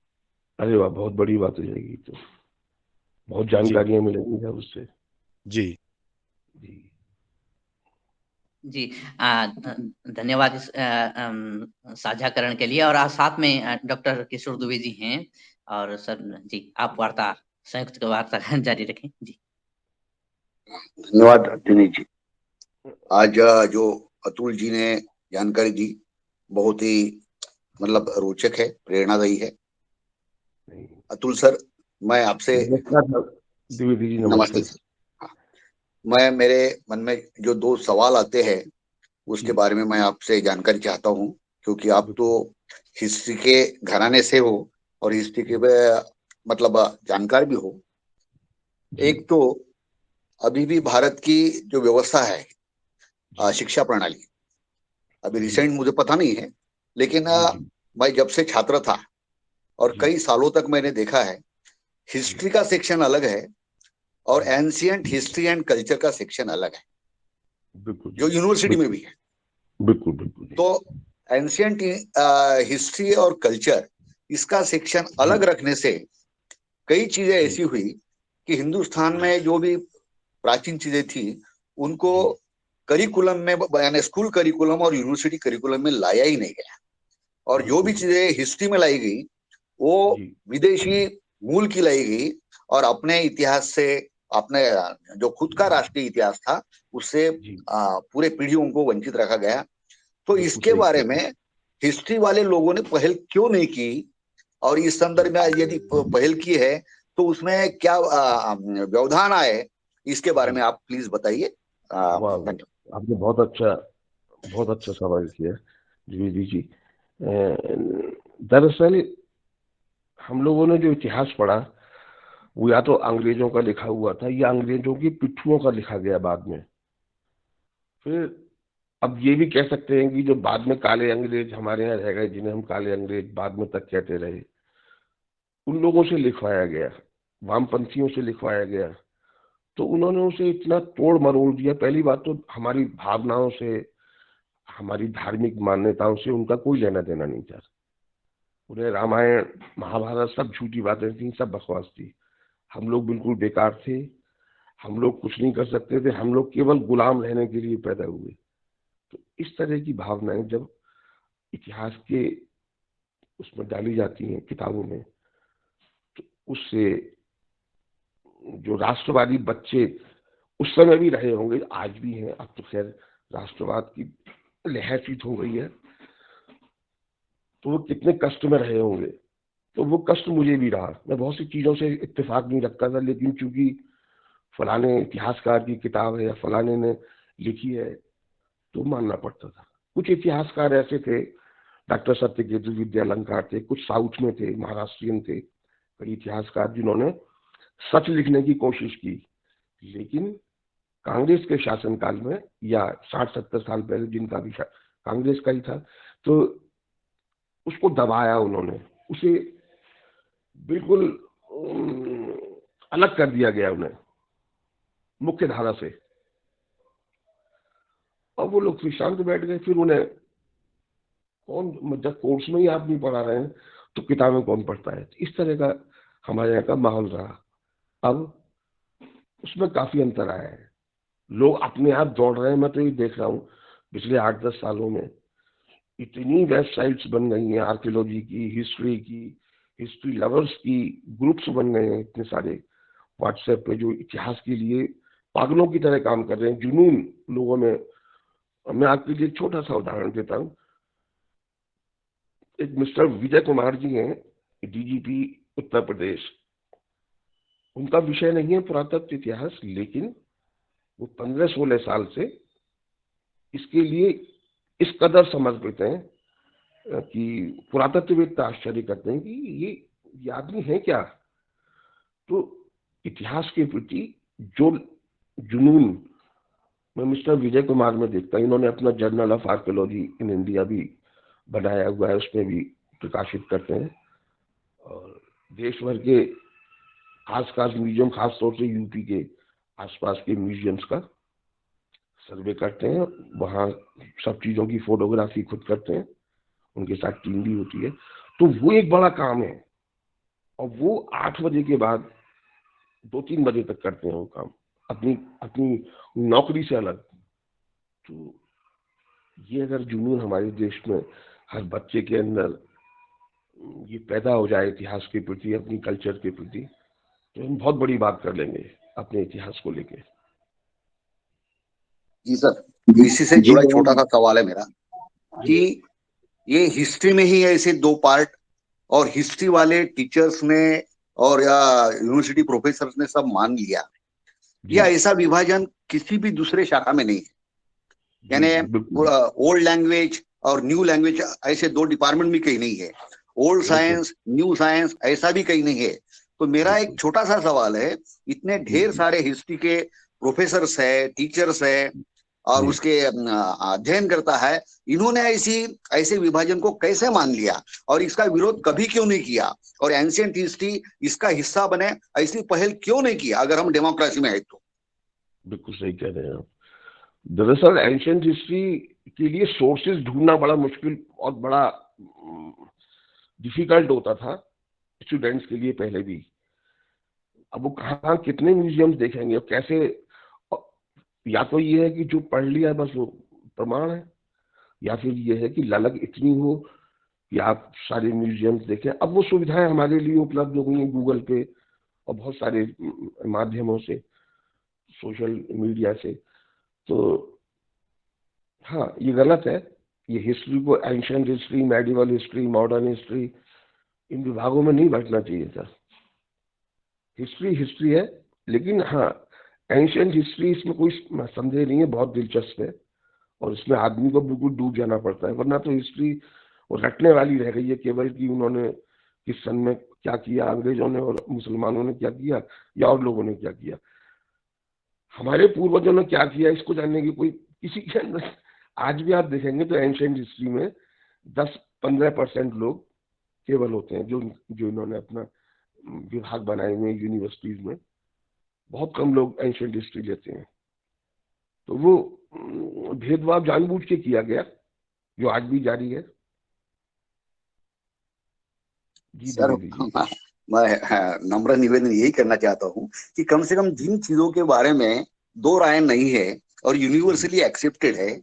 Speaker 3: अरे वाह, बहुत बड़ी बात हो जाएगी। तो बहुत
Speaker 8: जी
Speaker 3: जानकारियां मिलेंगी सर उससे।
Speaker 8: जी
Speaker 3: जी
Speaker 1: जी धन्यवाद इस साझाकरण के लिए। और साथ में डॉक्टर किशोर दुबे जी हैं। और सर जी आप वार्ता संयुक्त वार्ता जारी रखें जी।
Speaker 9: धन्यवाद दिनेश जी। आज जो अतुल जी ने जानकारी दी, बहुत ही मतलब रोचक है, प्रेरणादायी है।
Speaker 3: नहीं,
Speaker 9: अतुल सर, मैं आपसे
Speaker 3: नमस्कार सर, द्विवेदी जी
Speaker 9: नमस्ते
Speaker 3: नमस्ते।
Speaker 9: सर। हाँ, मैं मेरे मन में जो दो सवाल आते हैं उसके
Speaker 3: जी
Speaker 9: बारे में मैं आपसे जानकारी चाहता हूँ, क्योंकि आप तो
Speaker 3: बिल्कुल।
Speaker 9: हिस्ट्री के घराने से हो और हिस्ट्री के मतलब जानकार भी हो।
Speaker 3: जी
Speaker 9: एक तो अभी भी भारत की जो व्यवस्था है,
Speaker 3: जी
Speaker 9: शिक्षा प्रणाली, अभी
Speaker 3: जी
Speaker 9: रिसेंट मुझे पता नहीं है, लेकिन
Speaker 3: जी जी
Speaker 9: मैं जब से छात्र था और
Speaker 3: जी
Speaker 9: कई सालों तक मैंने देखा है,
Speaker 3: जी
Speaker 9: हिस्ट्री का सेक्शन अलग है और
Speaker 3: जी
Speaker 9: एंशियंट हिस्ट्री एंड कल्चर का सेक्शन अलग है,
Speaker 3: बिल्कुल
Speaker 9: जो
Speaker 3: जी,
Speaker 9: यूनिवर्सिटी में
Speaker 3: बिल्कुल
Speaker 9: भी है।
Speaker 3: बिल्कुल बिल्कुल जी
Speaker 9: तो एंशियंट हिस्ट्री और कल्चर, इसका सेक्शन
Speaker 3: जी
Speaker 9: अलग रखने से कई चीजें
Speaker 3: जी
Speaker 9: ऐसी हुई कि हिंदुस्तान
Speaker 3: जी
Speaker 9: में जो भी प्राचीन चीजें थी उनको
Speaker 3: जी
Speaker 9: करिकुलम में, यानी स्कूल करिकुलम और यूनिवर्सिटी करिकुलम में लाया ही नहीं गया। और जो भी
Speaker 3: बिल्कुल जी
Speaker 9: चीजें हिस्ट्री में लाई गई वो
Speaker 3: जी
Speaker 9: विदेशी मूल की लाई गई, और अपने इतिहास से, अपने जो खुद का राष्ट्रीय इतिहास था उससे
Speaker 3: जी
Speaker 9: पूरे पीढ़ियों को वंचित रखा गया। तो
Speaker 3: बिल्कुल
Speaker 9: इसके
Speaker 3: सही
Speaker 9: बारे
Speaker 3: किया।
Speaker 9: में हिस्ट्री वाले लोगों ने पहल क्यों नहीं की, और इस
Speaker 3: जी
Speaker 9: संदर्भ में यदि पहल की है तो उसमें क्या व्यवधान आए, इसके बारे
Speaker 3: जी
Speaker 9: में आप प्लीज बताइए।
Speaker 3: वाह
Speaker 9: धन्यवाद।
Speaker 3: वाह, आपने बहुत अच्छा सवाल किया द्विवेदी जी। दरअसल हम लोगों ने जो इतिहास पढ़ा वो या तो अंग्रेजों का लिखा हुआ था या अंग्रेजों की पिट्ठुओं का लिखा गया बाद में। फिर अब ये भी कह सकते हैं कि जो बाद में काले अंग्रेज हमारे यहाँ रह गए, जिन्हें हम काले अंग्रेज बाद में तक कहते रहे, उन लोगों से लिखवाया गया, वामपंथियों से लिखवाया गया। तो उन्होंने उसे इतना तोड़ मरोड़ दिया। पहली बात तो हमारी भावनाओं से, हमारी धार्मिक मान्यताओं से उनका कोई लेना देना नहीं था। उन्हें रामायण महाभारत सब झूठी बातें थी, सब बकवास थी। हम लोग बिल्कुल बेकार थे, हम लोग कुछ नहीं कर सकते थे, हम लोग केवल गुलाम रहने के लिए पैदा हुए। तो इस तरह की भावनाएं जब इतिहास के उसमें डाली जाती हैं किताबों में, तो उससे जो राष्ट्रवादी बच्चे उस समय भी रहे होंगे, आज भी हैं, अब तो खैर राष्ट्रवाद की लहर चीत हो गई है, तो वो कितने कष्ट में रहे होंगे। तो वो कष्ट मुझे भी रहा। मैं बहुत सी चीजों से इत्तेफाक नहीं रखता था, लेकिन चूंकि फलाने इतिहासकार की किताब है या फलाने ने लिखी है तो मानना पड़ता था। कुछ इतिहासकार ऐसे थे, डॉक्टर सत्यकेतु विद्यालंकार थे, कुछ साउथ में थे, महाराष्ट्रियन थे, कई इतिहासकार जिन्होंने सच लिखने की कोशिश की। लेकिन कांग्रेस के शासनकाल में या 60-70 साल पहले, जिनका भी कांग्रेस का ही था, तो उसको दबाया उन्होंने, उसे बिल्कुल अलग कर दिया गया उन्हें मुख्य धारा से। और वो लोग फिर शांत बैठ गए। फिर उन्हें कौन, जब कोर्स में ही आप नहीं पढ़ा रहे हैं तो किताबें कौन पढ़ता है। इस तरह का हमारे यहाँ का माहौल रहा। अब उसमें काफी अंतर आया है, लोग अपने आप दौड़ रहे हैं। मैं तो ये देख रहा हूँ पिछले 8-10 सालों में इतनी वेबसाइट्स बन गई हैं आर्कियोलॉजी की, हिस्ट्री लवर्स की ग्रुप्स बन गए हैं इतने सारे व्हाट्सएप पे, जो इतिहास के लिए पागलों की तरह काम कर रहे हैं, जुनून लोगों में। मैं आपके लिए एक छोटा सा उदाहरण देता हूँ। एक मिस्टर विजय कुमार जी हैं, डीजीपी उत्तर प्रदेश। उनका विषय नहीं है पुरातत्व इतिहास, लेकिन वो 15-16 साल से इसके लिए इस कदर समर्पित हैं कि पुरातत्वविद आश्चर्य करते हैं कि ये आदमी है क्या। तो इतिहास के प्रति जो जुनून मैं मिस्टर विजय कुमार में देखता हूँ। इन्होंने अपना journal of archaeology in India भी बनाया हुआ है, उसमें भी प्रकाशित करते हैं, और देश भर के खास म्यूजियम, खासतौर से यूपी के आसपास के म्यूजियम्स का सर्वे करते हैं। वहाँ सब चीज़ों की फोटोग्राफी खुद करते हैं, उनके साथ टीम भी होती है। तो वो एक बड़ा काम है, और वो 8 बजे के बाद 2-3 बजे तक करते हैं वो काम, अपनी नौकरी से अलग। तो ये अगर जुनून हमारे देश में हर बच्चे के अंदर ये पैदा हो जाए इतिहास के प्रति, अपनी कल्चर के प्रति, तो हम बहुत बड़ी बात कर लेंगे अपने इतिहास को लेके।
Speaker 9: जी सर, इसी से जुड़ा छोटा सा सवाल है मेरा कि ये हिस्ट्री में ही ऐसे 2 पार्ट, और हिस्ट्री वाले टीचर्स ने और या यूनिवर्सिटी प्रोफेसर्स ने सब मान लिया, या ऐसा विभाजन किसी भी दूसरे शाखा में नहीं है? यानी ओल्ड लैंग्वेज और न्यू लैंग्वेज ऐसे 2 डिपार्टमेंट भी कहीं नहीं है, ओल्ड साइंस न्यू साइंस ऐसा भी कहीं नहीं है। तो मेरा एक छोटा सा सवाल है, इतने ढेर सारे हिस्ट्री के प्रोफेसर्स है, टीचर्स है, और उसके अध्ययन करता है, इन्होंने ऐसे विभाजन को कैसे मान लिया और इसका विरोध कभी क्यों नहीं किया, और एंशिएंट हिस्ट्री इसका हिस्सा बने, ऐसी पहल क्यों नहीं किया अगर हम डेमोक्रेसी में है तो?
Speaker 3: बिल्कुल सही कह रहे हैं आप। दरअसल एंशिएंट हिस्ट्री के लिए सोर्सेज ढूंढना बड़ा मुश्किल और बड़ा डिफिकल्ट होता था स्टूडेंट्स के लिए पहले भी। अब वो कहाँ कितने म्यूजियम्स देखेंगे और कैसे? या तो ये है कि जो पढ़ लिया बस वो प्रमाण है, या फिर ये है कि ललक इतनी हो कि आप सारे म्यूजियम्स देखें। अब वो सुविधाएं हमारे लिए उपलब्ध हो गई हैं गूगल पे और बहुत सारे माध्यमों से, सोशल मीडिया से। तो हाँ, ये गलत है। ये हिस्ट्री को ancient history, medieval history, modern history, इन विभागों में नहीं बांटना चाहिए था। हिस्ट्री है, लेकिन हाँ, एंशिएंट हिस्ट्री इसमें कोई संदेह नहीं है, बहुत दिलचस्प है, और इसमें आदमी को बिल्कुल डूब जाना पड़ता है, वरना तो हिस्ट्री वो रटने वाली रह गई है केवल कि उन्होंने किस सन में क्या किया, अंग्रेजों ने और मुसलमानों ने क्या किया, या और लोगों ने क्या किया। हमारे पूर्वजों ने क्या किया इसको जानने की कोई किसी के अंदर, आज भी आप देखेंगे तो एंशिएंट हिस्ट्री में 10-15% लोग केवल होते हैं जो इन्होंने अपना विभाग बनाए हुए यूनिवर्सिटीज में। बहुत कम लोग एंशिएंट हिस्ट्री लेते हैं। तो वो भेदभाव जानबूझ के किया गया, जो आज भी जारी है। जी
Speaker 9: सर, मैं नम्र निवेदन यही करना चाहता हूँ कि कम से कम जिन चीजों के बारे में 2 राय नहीं है और यूनिवर्सली एक्सेप्टेड है,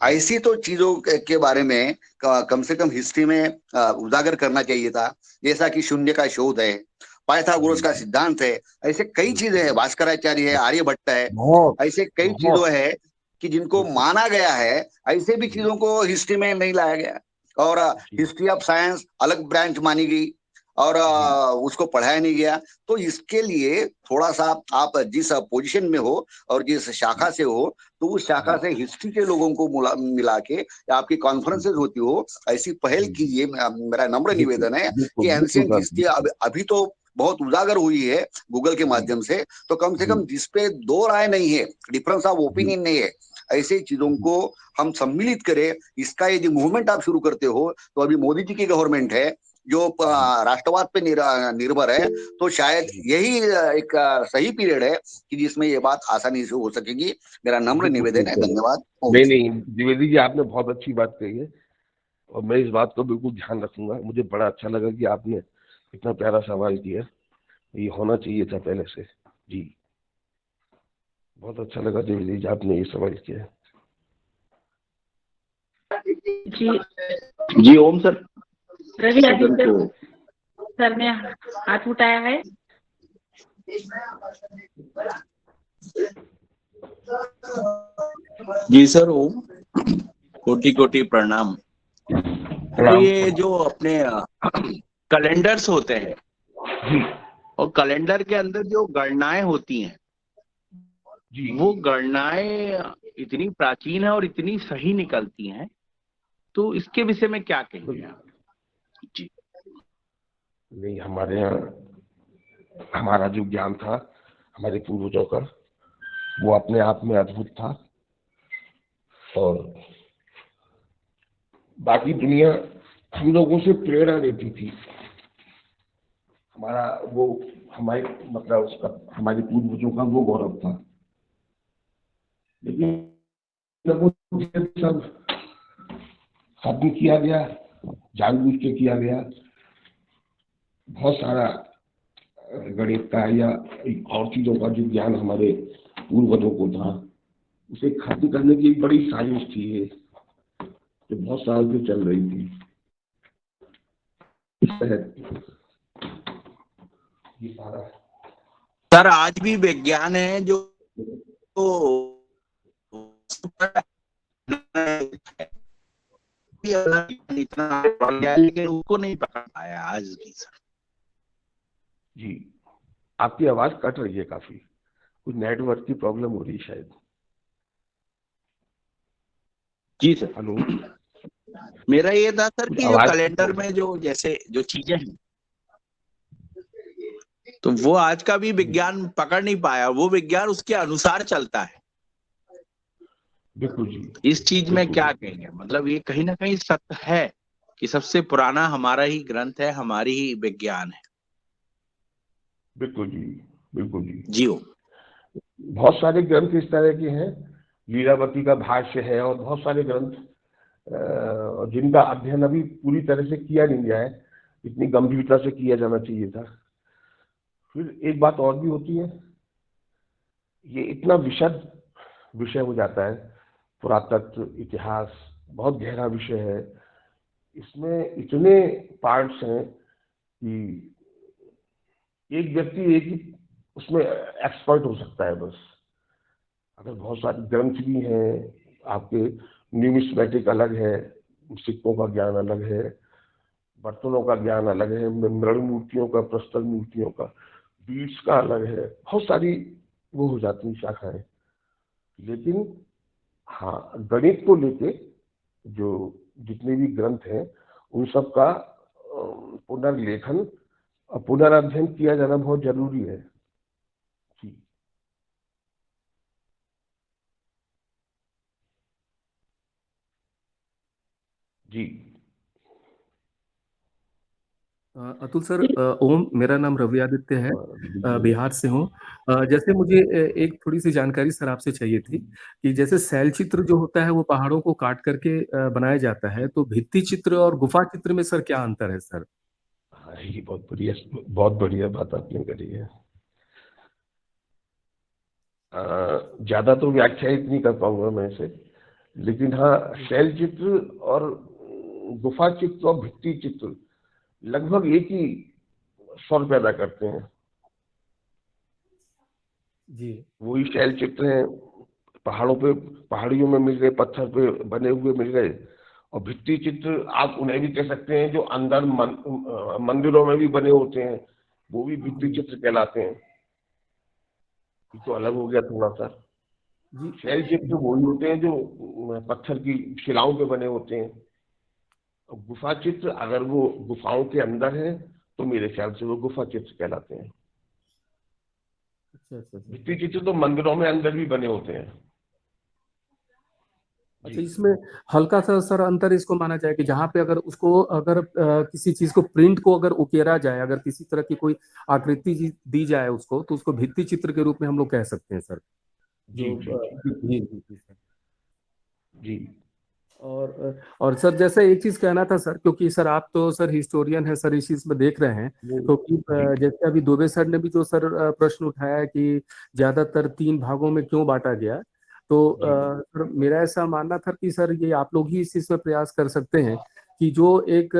Speaker 9: ऐसी तो चीजों के बारे में कम से कम हिस्ट्री में उजागर करना चाहिए था। जैसा कि शून्य का शोध है, पाइथागोरस का सिद्धांत है, ऐसे कई चीजें हैं, भास्कराचार्य है, आर्यभट्ट है, ऐसे कई चीजों है कि जिनको माना गया है, ऐसे भी चीजों को हिस्ट्री में नहीं लाया गया। और हिस्ट्री ऑफ साइंस अलग ब्रांच मानी गई और उसको पढ़ाया नहीं गया। तो इसके लिए थोड़ा सा आप जिस पोजीशन में हो और जिस शाखा से हो, तो उस शाखा से हिस्ट्री के लोगों को मिला के आपकी कॉन्फ्रेंसेज होती हो, ऐसी पहल कीजिए। मेरा नम्र निवेदन है कि एंशिएंट हिस्ट्री अभी तो बहुत उजागर हुई है गूगल के माध्यम से, तो कम से कम जिसपे 2 राय नहीं है, डिफरेंस ऑफ ओपिनियन नहीं है, ऐसे चीजों को हम सम्मिलित करें। इसका यदि मूवमेंट आप शुरू करते हो, तो अभी मोदी जी की गवर्नमेंट है जो राष्ट्रवाद पे निर्भर है, तो शायद यही एक सही पीरियड है कि जिसमें ये बात आसानी से हो सकेगी। मेरा नम्र निवेदन है। धन्यवाद।
Speaker 3: नहीं, द्विवेदी जी, आपने बहुत अच्छी बात कही है और मैं इस बात को बिल्कुल ध्यान रखूंगा। मुझे बड़ा अच्छा लगा कि आपने इतना प्यारा सवाल किया, ये होना चाहिए था पहले से। जी, बहुत अच्छा लगा द्विवेदी जी आपने ये सवाल किया।
Speaker 2: जी
Speaker 4: जी ओम सर।
Speaker 2: रवि
Speaker 4: सदन
Speaker 2: आदित्य
Speaker 4: को
Speaker 2: सर ने हाथ उठाया है।
Speaker 4: जी सर ओम, कोटि कोटि प्रणाम। तो ये जो अपने कैलेंडर्स होते हैं और कैलेंडर के अंदर जो गणनाएं होती हैं वो गणनाएं इतनी प्राचीन है और इतनी सही निकलती हैं, तो इसके विषय में क्या कहेंगे आप? जी
Speaker 3: नहीं, हमारे यहाँ हमारा जो ज्ञान था हमारे पूर्वजों का वो अपने आप में अद्भुत था, और बाकी दुनिया हम लोगों से प्रेरणा लेती थी। हमारा वो हमारे मतलब उसका हमारे पूर्वजों का वो गौरव था। लेकिन वो सब खत्म किया गया, जानबूझ के किया गया। बहुत सारा गणित का या और चीजों का जो ज्ञान हमारे पूर्वजों को था उसे खत्म करने की एक बड़ी साजिश थी ये, जो बहुत साल से चल रही थी। इस तहत ये सारा
Speaker 4: सर आज भी विज्ञान है जो इतना बढ़ गया लेकिन उसको नहीं पकड़ पाया आज भी सर।
Speaker 3: जी, आपकी आवाज कट रही है काफी, कुछ नेटवर्क की प्रॉब्लम हो रही है शायद।
Speaker 4: जी सर।
Speaker 3: हेलो,
Speaker 4: मेरा ये था सर कि जो
Speaker 3: आवाज
Speaker 4: कैलेंडर में जो जैसे जो चीजें हैं तो वो आज का भी विज्ञान पकड़ नहीं पाया, वो विज्ञान उसके अनुसार चलता है।
Speaker 3: बिल्कुल जी।
Speaker 4: इस चीज में क्या कहेंगे, मतलब ये कहीं ना कहीं सत्य है कि सबसे पुराना हमारा ही ग्रंथ है, हमारी ही विज्ञान है।
Speaker 3: बिल्कुल जी, बिल्कुल जी।
Speaker 4: जी हो।
Speaker 3: बहुत सारे ग्रंथ इस तरह के हैं, लीलावती का भाष्य है और बहुत सारे ग्रंथ जिनका अध्ययन अभी पूरी तरह से किया नहीं गया है, इतनी गंभीरता से किया जाना चाहिए था। फिर एक बात और भी होती है, ये इतना विशद विषय हो जाता है, पुरातत्व इतिहास बहुत गहरा विषय है, इसमें इतने पार्ट्स हैं कि एक व्यक्ति एक ही उसमें एक्सपर्ट हो सकता है बस। अगर बहुत सारे ग्रंथ भी हैं, आपके न्यूमिस्मेटिक अलग है, सिक्कों का ज्ञान अलग है, बर्तनों का ज्ञान अलग है, मृण मूर्तियों का, प्रस्तर मूर्तियों का, बीड्स का अलग है, बहुत सारी वो हो जाती हैं शाखाएं। लेकिन हाँ, गणित को लेके जो जितने भी ग्रंथ हैं उन सब का पुनर्लेखन और पुनराध्ययन किया जाना बहुत जरूरी है जी। जी
Speaker 10: अतुल सर, ओम, मेरा नाम रवि आदित्य है,
Speaker 3: जी
Speaker 10: बिहार से हूँ। जैसे मुझे एक थोड़ी सी जानकारी सर आपसे चाहिए थी कि जैसे शैल चित्र जो होता है वो पहाड़ों को काट करके बनाया जाता है, तो भित्ति चित्र और गुफा चित्र में सर क्या अंतर है सर?
Speaker 3: हाँ, ये बहुत बढ़िया बात आपने करी है। ज्यादा तो व्याख्या इतनी कर पाऊंगा मैं इसे, लेकिन हाँ, शैल चित्र और गुफा चित्र और भित्ति चित्र लगभग एक ही स्वर पैदा करते हैं
Speaker 10: जी।
Speaker 3: वही शैल चित्र हैं, पहाड़ों पे पहाड़ियों में मिल गए, पत्थर पे बने हुए मिल गए। और भित्ति चित्र आप उन्हें भी कह सकते हैं जो अंदर मंदिरों में भी बने होते हैं, वो भी भित्ति चित्र कहलाते हैं। ये तो अलग हो गया थोड़ा सा। शैल चित्र वही होते हैं जो पत्थर की शिलाओं पे बने होते हैं। गुफा चित्र अगर वो गुफाओं के अंदर है तो मेरे ख्याल से वो गुफा चित्र कहलाते हैं।
Speaker 10: अच्छा।
Speaker 3: भित्ति चित्र तो मंदिरों में अंदर भी बने होते हैं।
Speaker 10: अच्छा, इसमें हल्का सा सर अंतर इसको माना जाए कि जहाँ पे अगर उसको अगर किसी चीज को प्रिंट को अगर उकेरा जाए, अगर किसी तरह की कोई आकृति दी जाए उसको, तो उसको भित्ति चित्र के रूप में हम लोग कह सकते हैं सर।
Speaker 3: जी
Speaker 10: सर
Speaker 3: जी।
Speaker 10: और सर जैसे एक चीज कहना था सर, क्योंकि सर आप तो सर हिस्टोरियन है सर, इस चीज में देख रहे हैं, क्योंकि जैसे अभी दुबे सर ने भी जो सर प्रश्न उठाया कि ज्यादातर 3 भागों में क्यों बांटा गया, तो सर मेरा ऐसा मानना था कि सर ये आप लोग ही इस चीज पे प्रयास कर सकते हैं कि जो एक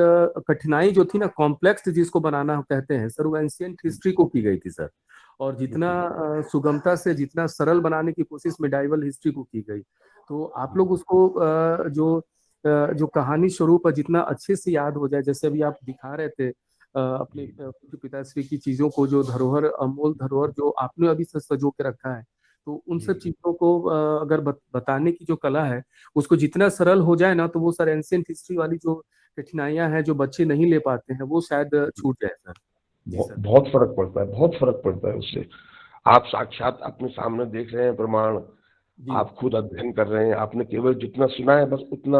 Speaker 10: कठिनाई जो थी ना, कॉम्प्लेक्स जिसको बनाना कहते हैं सर, वो एंशियंट हिस्ट्री को की गई थी सर। और जितना सुगमता से जितना सरल बनाने की कोशिश मेडाइवल हिस्ट्री को की गई, तो आप लोग उसको जो कहानी स्वरूप है जितना अच्छे से याद हो जाए, जैसे अभी आप दिखा रहे थे अपने पिताश्री की चीजों को, जो धरोहर, अमूल धरोहर जो आपने अभी सजो के रखा है, तो उन सब चीजों को अगर बताने की जो कला है उसको जितना सरल हो जाए ना, तो वो सर एंशियंट हिस्ट्री वाली जो कठिनाइयां हैं जो बच्चे नहीं ले पाते हैं वो शायद छूट जाए सर।
Speaker 3: बहुत फर्क पड़ता है, बहुत फर्क पड़ता है उससे। आप साक्षात अपने सामने देख रहे हैं प्रमाण, आप खुद अध्ययन कर रहे हैं, आपने केवल जितना सुना है बस उतना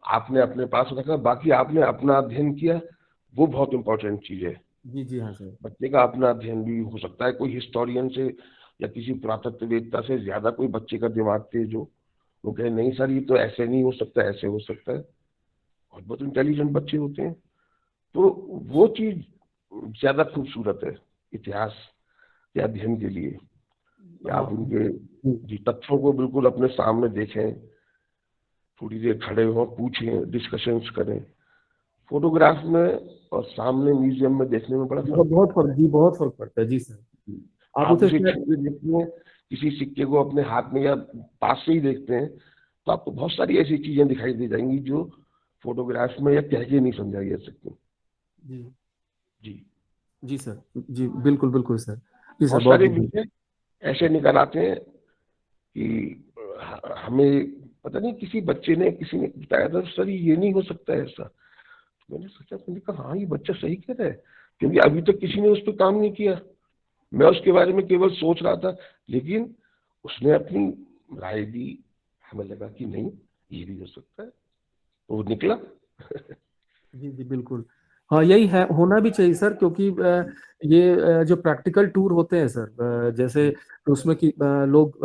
Speaker 3: आपने अपने पास रखा, बाकी आपने अपना अध्ययन किया, वो बहुत इंपॉर्टेंट चीज है।
Speaker 10: जी हाँ सर।
Speaker 3: बच्चे का अपना अध्ययन भी हो सकता है, कोई हिस्टोरियन से या किसी पुरातत्ववेत्ता से ज्यादा कोई बच्चे का दिमाग तेज हो, वो कहे नहीं सर ये तो ऐसे नहीं हो सकता, ऐसे हो सकता है। और बहुत इंटेलिजेंट बच्चे होते हैं, तो वो चीज ज्यादा खूबसूरत है इतिहास के अध्ययन के लिए, कि आप उनके तथ्यों को बिल्कुल अपने सामने देखें, थोड़ी देर खड़े हो, पूछें, डिस्कशंस करें। फोटोग्राफ में और सामने म्यूजियम में देखने में बड़ा
Speaker 10: बहुत फर्क पड़ता है जी सर।
Speaker 3: आप उसे छुपे देखते हैं, किसी सिक्के को अपने हाथ में या पास से ही देखते हैं, तो आपको बहुत सारी ऐसी चीजें दिखाई दे जाएंगी जो फोटोग्राफ में या कह के नहीं समझाई जा सकती।
Speaker 10: जी
Speaker 3: जी
Speaker 10: जी सर, जी बिल्कुल बिल्कुल सर। जी सर,
Speaker 3: बहुत सारे वीडियो ऐसे निकल आते हैं कि हमें पता नहीं किसी बच्चे ने, किसी ने बताया था सर ये नहीं हो सकता है ऐसा। मैंने सोचा, मैंने कहा हाँ ये बच्चा सही कह रहा है, क्योंकि अभी तक किसी ने उस पर काम नहीं किया। मैं उसके बारे में केवल सोच रहा था, लेकिन उसने अपनी राय दी, हमें लगा कि नहीं ये भी हो सकता है, तो वो निकला।
Speaker 10: जी जी बिल्कुल, हाँ यही है, होना भी चाहिए सर, क्योंकि ये जो प्रैक्टिकल टूर होते हैं सर, जैसे उसमें कि लोग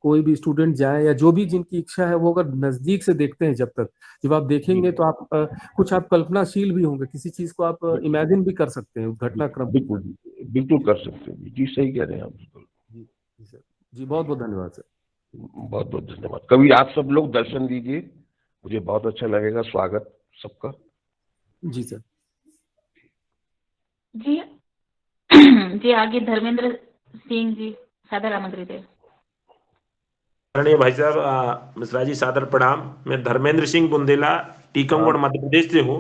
Speaker 10: कोई भी स्टूडेंट जाए या जो भी जिनकी इच्छा है, वो अगर नजदीक से देखते हैं, जब आप देखेंगे तो आप कुछ आप कल्पनाशील भी होंगे, किसी चीज को आप इमेजिन भी कर सकते हैं घटनाक्रम।
Speaker 3: बिल्कुल कर सकते हैं जी, सही कह रहे हैं आप।
Speaker 10: जी सर, जी बहुत बहुत धन्यवाद सर।
Speaker 3: बहुत बहुत धन्यवाद। कभी आप सब लोग दर्शन दीजिए, मुझे बहुत अच्छा लगेगा। स्वागत सबका।
Speaker 10: जी सर।
Speaker 2: जी जी आगे धर्मेंद्र सिंह जी सादर आमंत्रित है।
Speaker 5: आदरणीय भाई साहब मिश्रा जी सादर प्रणाम। मैं धर्मेंद्र सिंह बुंदेला टीकमगढ़ मध्य प्रदेश से हूँ।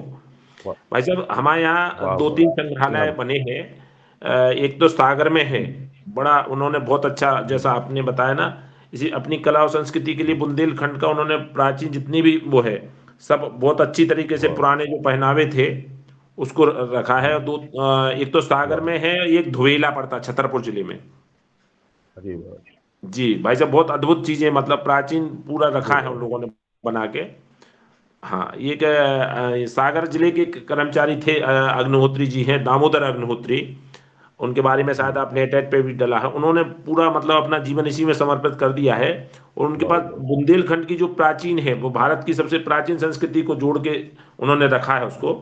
Speaker 5: भाई साहब हमारे यहाँ 2-3 संग्रहालय बने हैं। एक तो सागर में है, बड़ा उन्होंने बहुत अच्छा, जैसा आपने बताया ना, इसी अपनी कला और संस्कृति के लिए बुंदेलखंड का उन्होंने प्राचीन जितनी भी वो है सब बहुत अच्छी तरीके से पुराने जो पहनावे थे उसको रखा है। एक तो सागर में है, एक धुवेला पड़ता छतरपुर जिले में। जी भाई साहब बहुत अद्भुत चीजें, मतलब प्राचीन पूरा रखा है उन लोगों ने बना के। हाँ, ये सागर जिले के कर्मचारी थे, अग्निहोत्री जी हैं, दामोदर अग्निहोत्री। उनके बारे में शायद आपने नेट पे भी डाला है। उन्होंने पूरा मतलब अपना जीवन इसी में समर्पित कर दिया है। और उनके पास बुंदेलखंड की जो प्राचीन है, वो भारत की सबसे प्राचीन संस्कृति को जोड़ के उन्होंने रखा है उसको।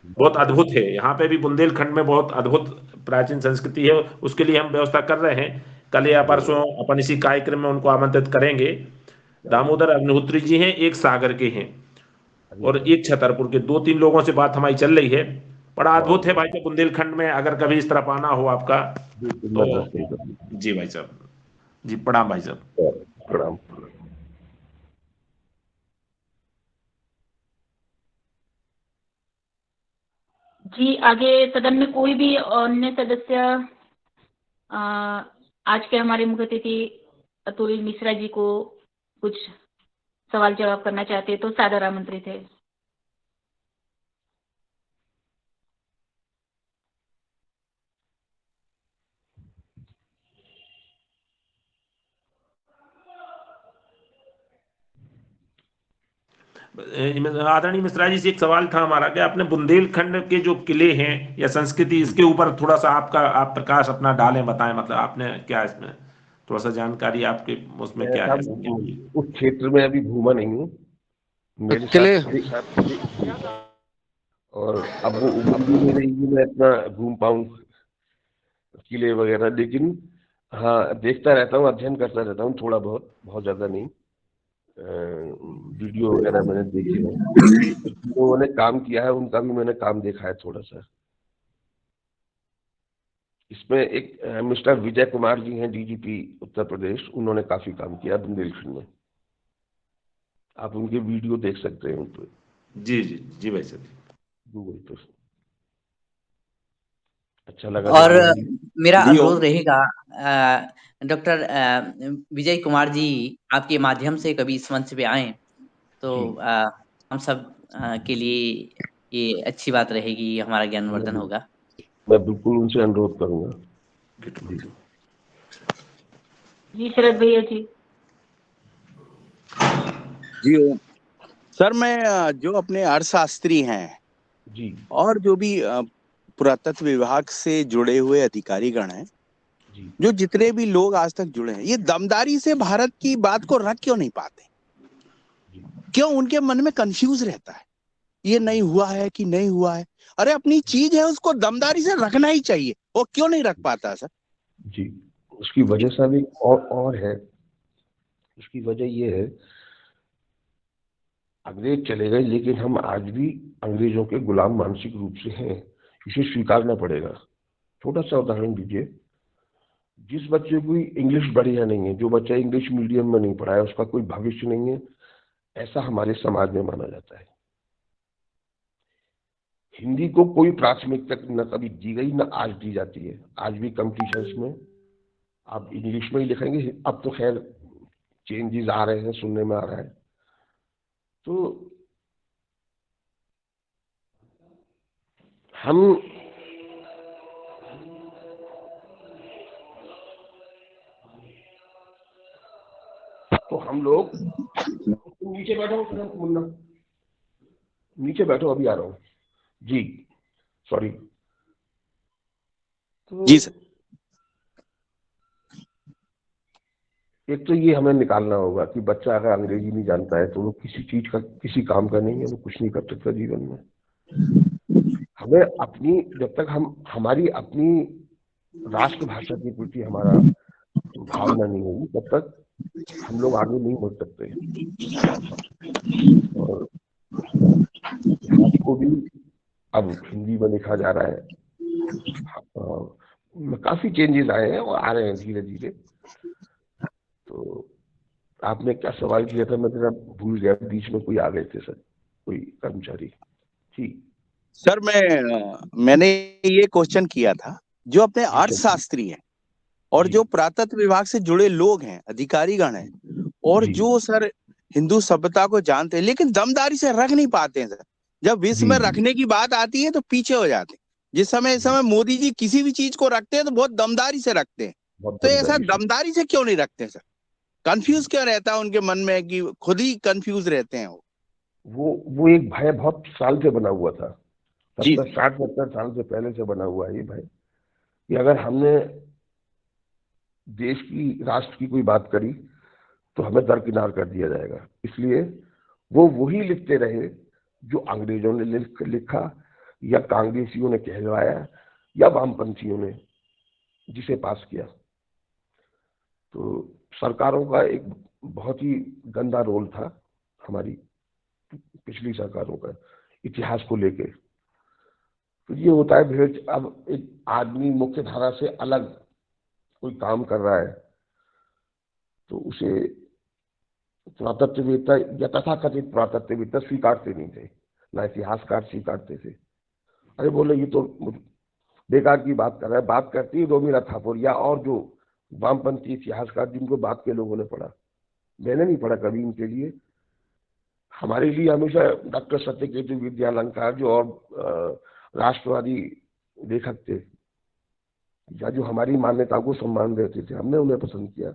Speaker 5: बहुत अद्भुत है। यहाँ पे भी बुंदेलखंड में बहुत अद्भुत प्राचीन संस्कृति है, उसके लिए हम व्यवस्था कर रहे हैं। कल या परसों अपन इसी कार्यक्रम में उनको आमंत्रित करेंगे। दामोदर अग्निहोत्री जी हैं, एक सागर के हैं और एक छतरपुर के। 2-3 लोगों से बात हमारी चल रही है। बड़ा अद्भुत है भाई साहब बुंदेलखंड में, अगर कभी इस तरफ आना हो आपका तो। जी भाई साहब, जी प्रणाम भाई साहब।
Speaker 3: प्रणाम।
Speaker 2: जी आगे सदन में कोई भी अन्य सदस्य आज के हमारे मुख्य अतिथि अतुल मिश्रा जी को कुछ सवाल जवाब करना चाहते हैं तो सादर आमंत्रित है।
Speaker 5: आदरणीय मिश्रा जी से एक सवाल था हमारा, कि आपने बुंदेलखंड के जो किले हैं या संस्कृति, इसके ऊपर थोड़ा सा आप प्रकाश अपना डालें, बताएं, मतलब आपने क्या इसमें थोड़ा सा जानकारी आपके उसमें क्या है?
Speaker 3: उस क्षेत्र में अभी घूमा नहीं हूँ मेरे साथ, और अब वो उम्मीद नहीं रहेगी मैं इतना घूम पाऊँ किले वगैरह, लेकिन हाँ, देखता रहता हूँ, अध्ययन करता रहता हूँ थोड़ा बहुत, बहुत ज्यादा नहीं। वीडियो वगैरह मैंने देखे हैं, लोगों ने काम किया है उनका भी मैंने काम देखा है थोड़ा सा। इसमें एक मिस्टर विजय कुमार जी हैं, डीजीपी उत्तर प्रदेश, उन्होंने काफी काम किया बुंदेलखंड में। आप उनके वीडियो देख सकते हैं उन पर,
Speaker 5: जी जी जी भाई साहब।
Speaker 3: गूगल पर। अच्छा लगा
Speaker 1: और
Speaker 3: जानकारी।
Speaker 1: मेरा
Speaker 4: जी
Speaker 1: अनुरोध
Speaker 4: ओम।
Speaker 1: रहेगा डॉक्टर विजय कुमार जी, आपके माध्यम से कभी इस मंच पे आए तो
Speaker 3: जी,
Speaker 1: हम सब के लिए ये अच्छी बात रहेगी, हमारा ज्ञानवर्धन होगा।
Speaker 3: मैं बिल्कुल उनसे अनुरोध करूंगा। जी
Speaker 2: जी शरद भैया जी।
Speaker 4: जी ओम। सर मैं जो अपने अर्थशास्त्री हैं
Speaker 3: जी
Speaker 4: और जो भी पुरातत्व विभाग से जुड़े हुए अधिकारीगण हैं,
Speaker 3: जी
Speaker 4: जो जितने भी लोग आज तक जुड़े हैं, ये दमदारी से भारत की बात को रख क्यों नहीं पाते?
Speaker 3: जी
Speaker 4: क्यों उनके मन में कंफ्यूज रहता है, ये नहीं हुआ है कि नहीं हुआ है? अरे अपनी चीज है, उसको दमदारी से रखना ही चाहिए, वो क्यों नहीं रख पाता सर?
Speaker 3: जी। उसकी वजह साहब एक और है। उसकी वजह ये है, अंग्रेज चले गए लेकिन हम आज भी अंग्रेजों के गुलाम मानसिक रूप से हैं, इसे स्वीकारना पड़ेगा। छोटा सा उदाहरण दीजिए, जिस बच्चे को इंग्लिश बढ़िया नहीं है, जो बच्चा इंग्लिश मीडियम में नहीं पढ़ा है, उसका कोई भविष्य नहीं है, ऐसा हमारे समाज में माना जाता है। हिंदी को कोई प्राथमिकता न कभी दी गई, न आज दी जाती है। आज भी कंपटीशंस में आप इंग्लिश में ही लिखेंगे। अब तो खैर चेंजेस आ रहे हैं, सुनने में आ रहा है। तो हम लोग नीचे बैठो मुन्ना, नीचे बैठो, अभी आ रहा हूँ। जी सॉरी। तो
Speaker 4: जी सर।
Speaker 3: एक तो ये हमें निकालना होगा कि बच्चा अगर अंग्रेजी नहीं जानता है तो वो किसी चीज का, किसी काम का नहीं है, वो कुछ नहीं कर सकता जीवन में। हमें अपनी, जब तक हम हमारी अपनी राष्ट्रभाषा के प्रति हमारा भावना नहीं होगी, तब तक हम लोग आगे नहीं बढ़ सकते। और इतिहास को भी अब हिंदी में लिखा जा रहा है। काफी चेंजेस आए हैं और आ रहे हैं धीरे धीरे। तो आपने क्या सवाल किया था, मैं जरा भूल गया, बीच में कोई आ गए थे सर, कोई कर्मचारी। जी
Speaker 4: सर मैंने ये क्वेश्चन किया था, जो अपने अर्थशास्त्री हैं और जो पुरातत्व विभाग से जुड़े लोग हैं, अधिकारीगण हैं, और जो सर हिंदू सभ्यता को जानते हैं लेकिन दमदारी से रख नहीं पाते हैं सर। जब विश्व में रखने की बात आती है तो पीछे हो जाते हैं। जिस समय इस समय मोदी जी किसी भी चीज को रखते हैं तो बहुत दमदारी से रखते हैं, तो ऐसा दमदारी से क्यों नहीं रखते सर? कंफ्यूज क्यों रहता है उनके मन में कि खुद ही कंफ्यूज रहते हैं
Speaker 3: वो एक भय बहुत साल से बना हुआ था, 60-70 साल से पहले से बना हुआ है ये भय, कि अगर हमने देश की, राष्ट्र की कोई बात करी तो हमें दरकिनार कर दिया जाएगा। इसलिए वो वही लिखते रहे जो अंग्रेजों ने लिखा, या कांग्रेसियों ने कहलवाया, या वामपंथियों ने जिसे पास किया। तो सरकारों का एक बहुत ही गंदा रोल था, हमारी पिछली सरकारों का, इतिहास को लेके। तो ये होता है भेद। अब एक आदमी मुख्य धारा से अलग कोई काम कर रहा है तो उसे पुरातत्ववेत्ता या तथाकथित पुरातत्ववेत्ता स्वीकारते नहीं थे, ना इतिहासकार स्वीकारते थे। अरे बोले ये तो बेकार की बात कर रहा है। बात करती है रोमिला थापुर या और जो वामपंथी इतिहासकार जिनको बाद के लोगों ने पढ़ा, मैंने नहीं पढ़ा कभी इनके लिए। हमारे लिए हमेशा डॉक्टर सत्यकेतु विद्यालंकार जो और राष्ट्रवादी लेखक थे, या जो हमारी मान्यता को सम्मान देते थे, हमने उन्हें पसंद किया।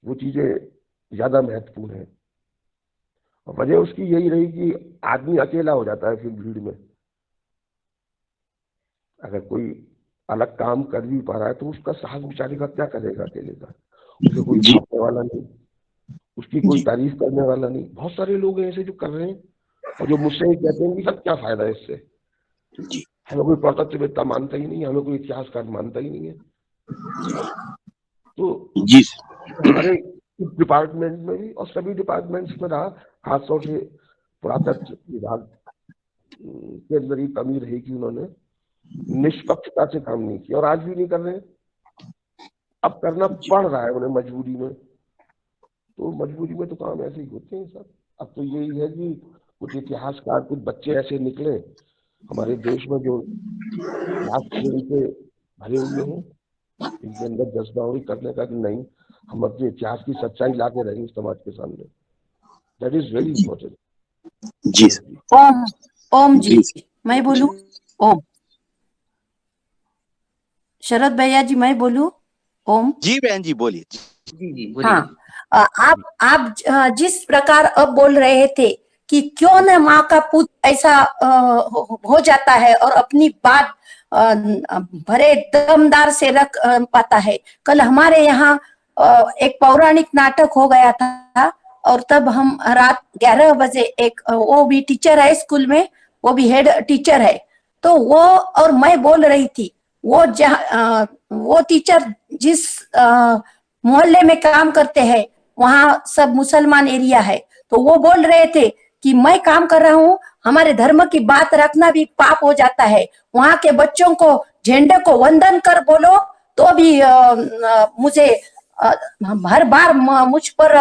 Speaker 3: वो चीजें ज्यादा महत्वपूर्ण है। और वजह उसकी यही रही कि आदमी अकेला हो जाता है फिर भीड़ में। अगर कोई अलग काम कर भी पा रहा है तो उसका साहस बेचारे का क्या करेगा अकेले का? उसे कोई भागने वाला नहीं, उसकी कोई तारीफ करने वाला नहीं। बहुत सारे लोग हैं ऐसे जो कर रहे हैं और जो मुझसे कहते हैं कि सब क्या फायदा है इससे। हमें कोई पुरातत्ववेत्ता मानता ही नहीं, हमें कोई इतिहासकार मानता ही नहीं है। तो
Speaker 4: जी
Speaker 3: हमारे डिपार्टमेंट में भी और सभी डिपार्टमेंट्स में रहा, खासतौर से पुरातत्व विभाग के अंदर ही कमी रही कि उन्होंने निष्पक्षता से काम नहीं किया, और आज भी नहीं कर रहे हैं। अब करना पड़ रहा है उन्हें मजबूरी में, तो मजबूरी में तो काम ऐसे ही होते हैं सर। अब तो यही है कि कुछ इतिहासकार, कुछ बच्चे ऐसे निकले हमारे देश में जो लास्ट श्रेणी से भरे हुए हैं, इनके अंदर जज्बा हो करने का कि नहीं, हम अपने इतिहास की सच्चाई ला के रहेंगे समाज के सामने। That is very important.
Speaker 4: जी
Speaker 11: ओम ओम जी, मैं बोलूं? ओम शरद भैया जी, मैं बोलूं? ओम
Speaker 12: जी बहन जी बोलिए।
Speaker 1: जी जी बोलिए।
Speaker 11: हाँ, आप जिस प्रकार अब बोल रहे थे कि क्यों न माँ का पुत्र ऐसा हो जाता है और अपनी बात भरे दमदार से रख पाता है। कल हमारे यहाँ एक पौराणिक नाटक हो गया था, और तब हम रात 11 बजे एक वो भी टीचर है स्कूल में, वो भी हेड टीचर है, तो वो और मैं बोल रही थी, वो टीचर जिस मोहल्ले में काम करते हैं वहां सब मुसलमान एरिया है, तो वो बोल रहे थे कि मैं काम कर रहा हूँ, हमारे धर्म की बात रखना भी पाप हो जाता है, वहां के बच्चों को झंडे को वंदन कर बोलो तो भी मुझे हर बार मुझ पर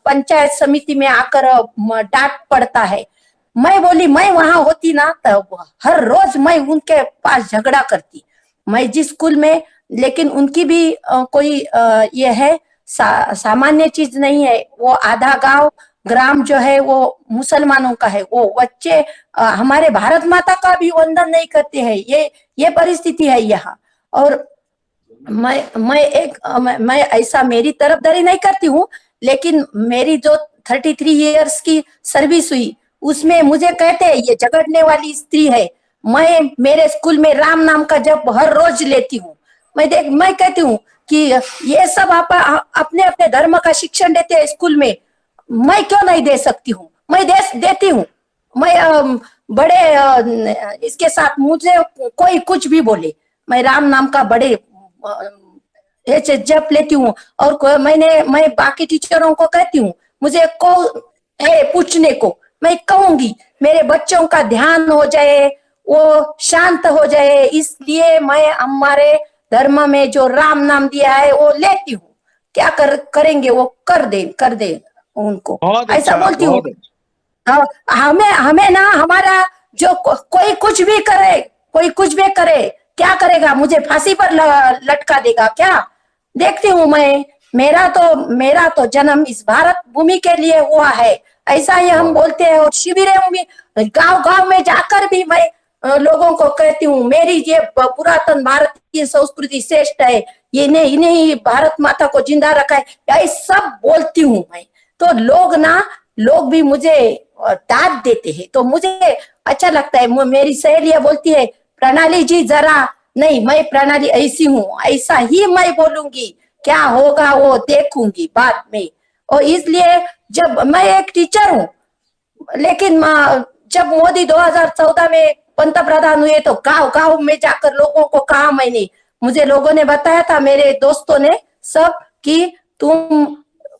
Speaker 11: पंचायत समिति में आकर डांट पड़ता है। मैं बोली मैं वहां होती ना तो हर रोज मैं उनके पास झगड़ा करती, मैं जिस स्कूल में, लेकिन उनकी भी कोई ये है सामान्य चीज नहीं है। वो आधा ग्राम जो है वो मुसलमानों का है, वो बच्चे हमारे भारत माता का भी वंदन नहीं करते हैं। ये परिस्थिति है यहाँ। और मैं ऐसा मेरी तरफदारी नहीं करती हूँ, लेकिन मेरी जो 33 इयर्स की सर्विस हुई उसमें मुझे कहते हैं ये झगड़ने वाली स्त्री है। मैं मेरे स्कूल में राम नाम का जप हर रोज लेती हूँ। मैं कहती हूँ कि ये सब आप अपने अपने धर्म का शिक्षण देते हैं स्कूल में, मैं क्यों नहीं दे सकती हूँ? मैं देती हूँ। मैं बड़े इसके साथ मुझे कोई कुछ भी बोले, मैं राम नाम का बड़े जप लेती हूँ। और मैं बाकी टीचरों को कहती हूँ, मुझे को है पूछने को, मैं कहूंगी मेरे बच्चों का ध्यान हो जाए, वो शांत हो जाए, इसलिए मैं हमारे धर्म में जो राम नाम दिया है वो लेती हूँ। क्या करेंगे वो कर दे उनको, ऐसा बोलती हूँ। हमें ना हमारा जो कोई कुछ भी करे क्या करेगा? मुझे फांसी पर लटका देगा क्या? देखती हूँ मैं, मेरा तो जन्म इस भारत भूमि के लिए हुआ है, ऐसा ही हम बोलते हैं। और शिविरों में गांव में जाकर भी मैं लोगों को कहती हूँ मेरी ये पुरातन भारतीय संस्कृति श्रेष्ठ है, ये इन्हें भारत माता को जिंदा रखा है, यही सब बोलती हूँ मैं। तो लोग भी मुझे दाद देते हैं, तो मुझे अच्छा लगता है। मेरी सहेलियां बोलती है प्रणाली जी जरा नहीं, मैं प्रणाली ऐसी हूँ, ऐसा ही मैं बोलूंगी, क्या होगा वो देखूंगी बाद में। और इसलिए जब मैं एक टीचर हूँ, लेकिन जब मोदी 2014 में पंतप्रधान हुए तो गांव में जाकर लोगों को कहा मैंने, मुझे लोगों ने बताया था, मेरे दोस्तों ने सब, कि तुम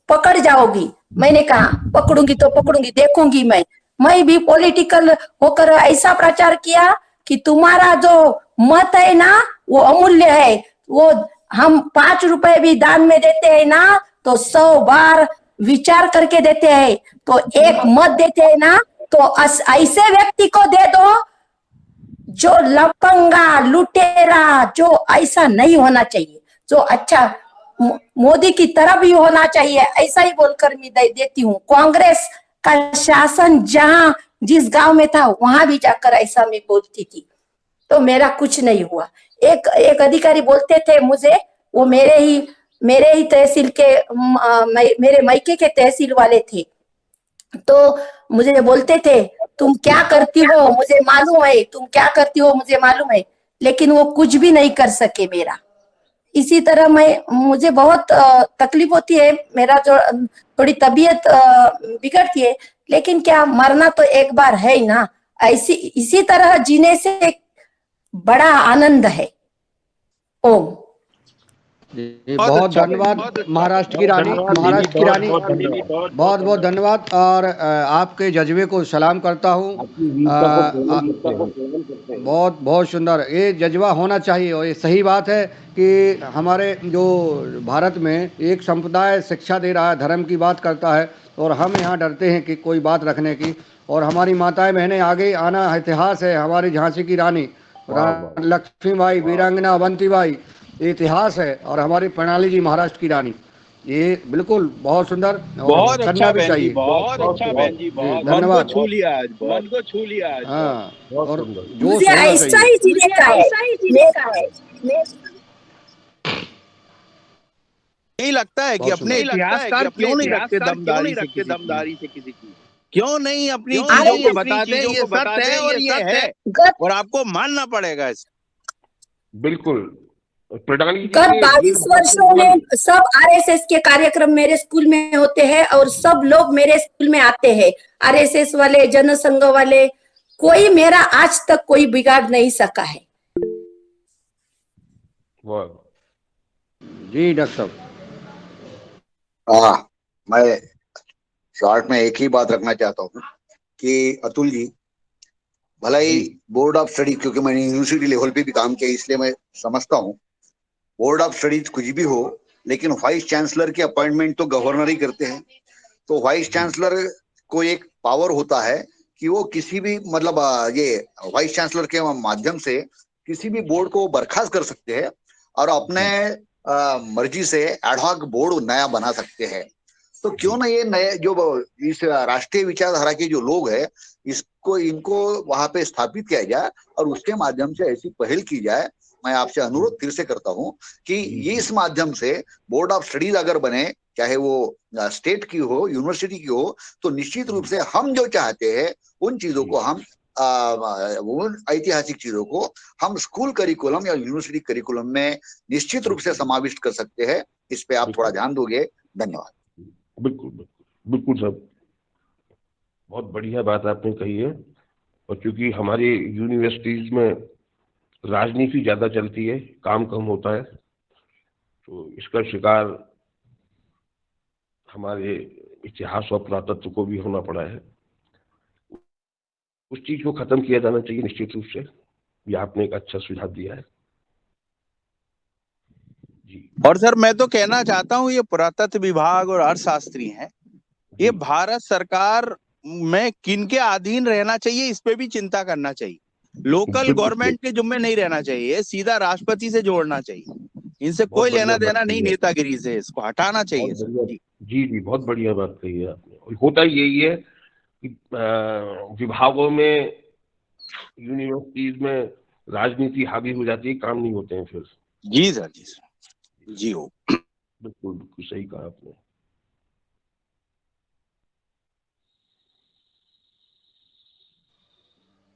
Speaker 11: पकड़ जाओगी। मैंने कहा पकड़ूंगी तो पकड़ूंगी, देखूंगी मैं भी पॉलिटिकल होकर ऐसा प्रचार किया कि तुम्हारा जो मत है ना वो अमूल्य है, वो हम 5 रुपए भी दान में देते हैं ना तो 100 बार विचार करके देते हैं। तो एक मत देते हैं ना तो ऐसे व्यक्ति को दे दो जो लफंगा लुटेरा, जो ऐसा नहीं होना चाहिए, जो अच्छा मोदी की तरफ ही होना चाहिए, ऐसा ही बोलकर मैं देती हूँ। कांग्रेस का शासन जहां जिस गांव में था वहां भी जाकर ऐसा मैं बोलती थी, तो मेरा कुछ नहीं हुआ। एक अधिकारी बोलते थे मुझे, वो मेरे ही तहसील के मेरे मायके के तहसील वाले थे, तो मुझे बोलते थे तुम क्या करती हो मुझे मालूम है, तुम क्या करती हो मुझे मालूम है, लेकिन वो कुछ भी नहीं कर सके मेरा। इसी तरह मुझे बहुत तकलीफ होती है, मेरा जो थोड़ी तबीयत बिगड़ती है, लेकिन क्या मरना तो एक बार है ही ना, इसी तरह जीने से एक बड़ा आनंद है। ओम।
Speaker 12: जी बहुत धन्यवाद महाराष्ट्र की रानी, महाराष्ट्र की रानी, बहुत बहुत धन्यवाद। और आपके जज्बे को सलाम करता हूँ। बहुत बहुत सुंदर, ये जज्बा होना चाहिए और ये सही बात है कि हमारे जो भारत में एक संप्रदाय शिक्षा दे रहा है, धर्म की बात करता है और हम यहाँ डरते हैं कि कोई बात रखने की। और हमारी माताएं बहनें आगे आना इतिहास है। हमारी झांसी की रानी लक्ष्मीबाई, वीरांगना अवंतीबाई, ये इतिहास है। और हमारी प्रणाली जी महाराष्ट्र की रानी, ये बिल्कुल बहुत सुंदर और
Speaker 4: बहुत
Speaker 12: करना
Speaker 4: अच्छा
Speaker 12: भी
Speaker 4: बहन जी,
Speaker 12: चाहिए।
Speaker 4: बहुत अच्छा बहन जी, बहुत मन को छू लिया आज, मन को छू लिया आज।
Speaker 12: हाँ, और जोश
Speaker 11: मुझे
Speaker 12: होना
Speaker 11: ऐसा
Speaker 12: चाहिए।
Speaker 11: ही जीने का है।
Speaker 4: यही लगता है कि
Speaker 12: बहुत
Speaker 4: अपने
Speaker 12: सुंदर।
Speaker 4: इतिहासकार क्यों नहीं रखते दमदारी से किसी की, क्यों नहीं अपनी चीजों
Speaker 11: अरे
Speaker 4: को बताते हैं ये सत्य है और ये है और आपको मानना पड़ेगा इसको।
Speaker 3: बिल्कुल। प्रणाली जी
Speaker 11: गत
Speaker 3: के
Speaker 11: 22 वर्षों में सब आरएसएस के कार्यक्रम मेरे स्कूल में होते हैं और सब लोग मेरे स्कूल में आते हैं, आरएसएस वाले, जनसंघ वाले, कोई मेरा आज तक कोई बिगाड़ नहीं सका है।
Speaker 3: वाह
Speaker 12: जी डॉक्टर साहब।
Speaker 9: हाँ, मैं शॉर्ट में एक ही बात रखना चाहता हूँ कि अतुल जी, भला ही बोर्ड ऑफ स्टडी, क्योंकि मैंने यूनिवर्सिटी लेवल पे भी काम किया इसलिए मैं समझता हूँ, बोर्ड ऑफ स्टडीज कुछ भी हो, लेकिन वाइस चांसलर की अपॉइंटमेंट तो गवर्नर ही करते हैं। तो वाइस चांसलर को एक पावर होता है कि वो किसी भी मतलब ये वाइस चांसलर के माध्यम से किसी भी बोर्ड को बर्खास्त कर सकते हैं और अपने मर्जी से एडहॉक बोर्ड नया बना सकते हैं। तो क्यों ना ये नए जो इस राष्ट्रीय विचारधारा के जो लोग हैं इनको वहां पे स्थापित किया जाए और उसके माध्यम से ऐसी पहल की जाए। मैं आपसे अनुरोध फिर से करता हूं कि ये इस माध्यम से बोर्ड ऑफ स्टडीज अगर बने, चाहे वो स्टेट की हो, यूनिवर्सिटी की हो, तो निश्चित रूप से हम जो चाहते हैं उन चीजों को हम उन ऐतिहासिक चीजों को हम स्कूल करिकुलम या यूनिवर्सिटी करिकुलम में निश्चित रूप से समाविष्ट कर सकते हैं। इस पे आप थोड़ा ध्यान दोगे। धन्यवाद।
Speaker 3: बिल्कुल बिल्कुल बिल्कुल साहब, बहुत बढ़िया बात आपने कही है। और चूंकि हमारी यूनिवर्सिटीज में राजनीति ज्यादा चलती है, काम कम होता है, तो इसका शिकार हमारे इतिहास और पुरातत्व को भी होना पड़ा है। उस चीज को खत्म किया जाना चाहिए निश्चित रूप से। ये आपने एक अच्छा सुझाव दिया है जी।
Speaker 4: और सर मैं तो कहना चाहता हूँ ये पुरातत्व विभाग और अर्थशास्त्री हैं, ये भारत सरकार में किनके अधीन रहना चाहिए इस पे भी चिंता करना चाहिए। लोकल गवर्नमेंट के जुम्मे नहीं रहना चाहिए, सीधा राष्ट्रपति से जोड़ना चाहिए। इनसे कोई लेना देना नहीं, नेतागिरी से इसको हटाना चाहिए सर।
Speaker 3: जी जी, बहुत बढ़िया बात कही है आपने। होता यही है कि विभागों में, यूनिवर्सिटीज में राजनीति हावी हो जाती है, काम नहीं होते हैं फिर।
Speaker 4: जी सर, जी सर, जी हो।
Speaker 3: बिल्कुल बिल्कुल सही कहा आपने।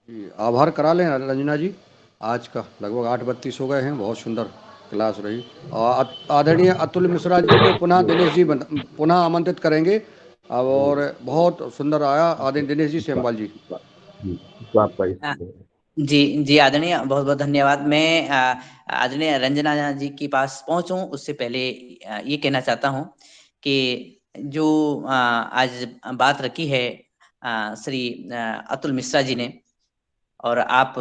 Speaker 12: जी आभार करा लें रंजना जी। आज का लगभग 8:32 हो गए हैं। बहुत सुंदर क्लास रही। और आदरणीय अतुल मिश्रा जी को पुनः दिनेश जी पुनः आमंत्रित करेंगे। और बहुत सुंदर आया आदरणीय दिनेश जी सेमवाल जी।
Speaker 1: जी जी आदरणीय, बहुत बहुत धन्यवाद। मैं आदरणीय रंजना जी के पास पहुंचूं उससे पहले ये कहना चाहता हूं कि जो आज बात रखी है श्री अतुल मिश्रा जी ने, और आप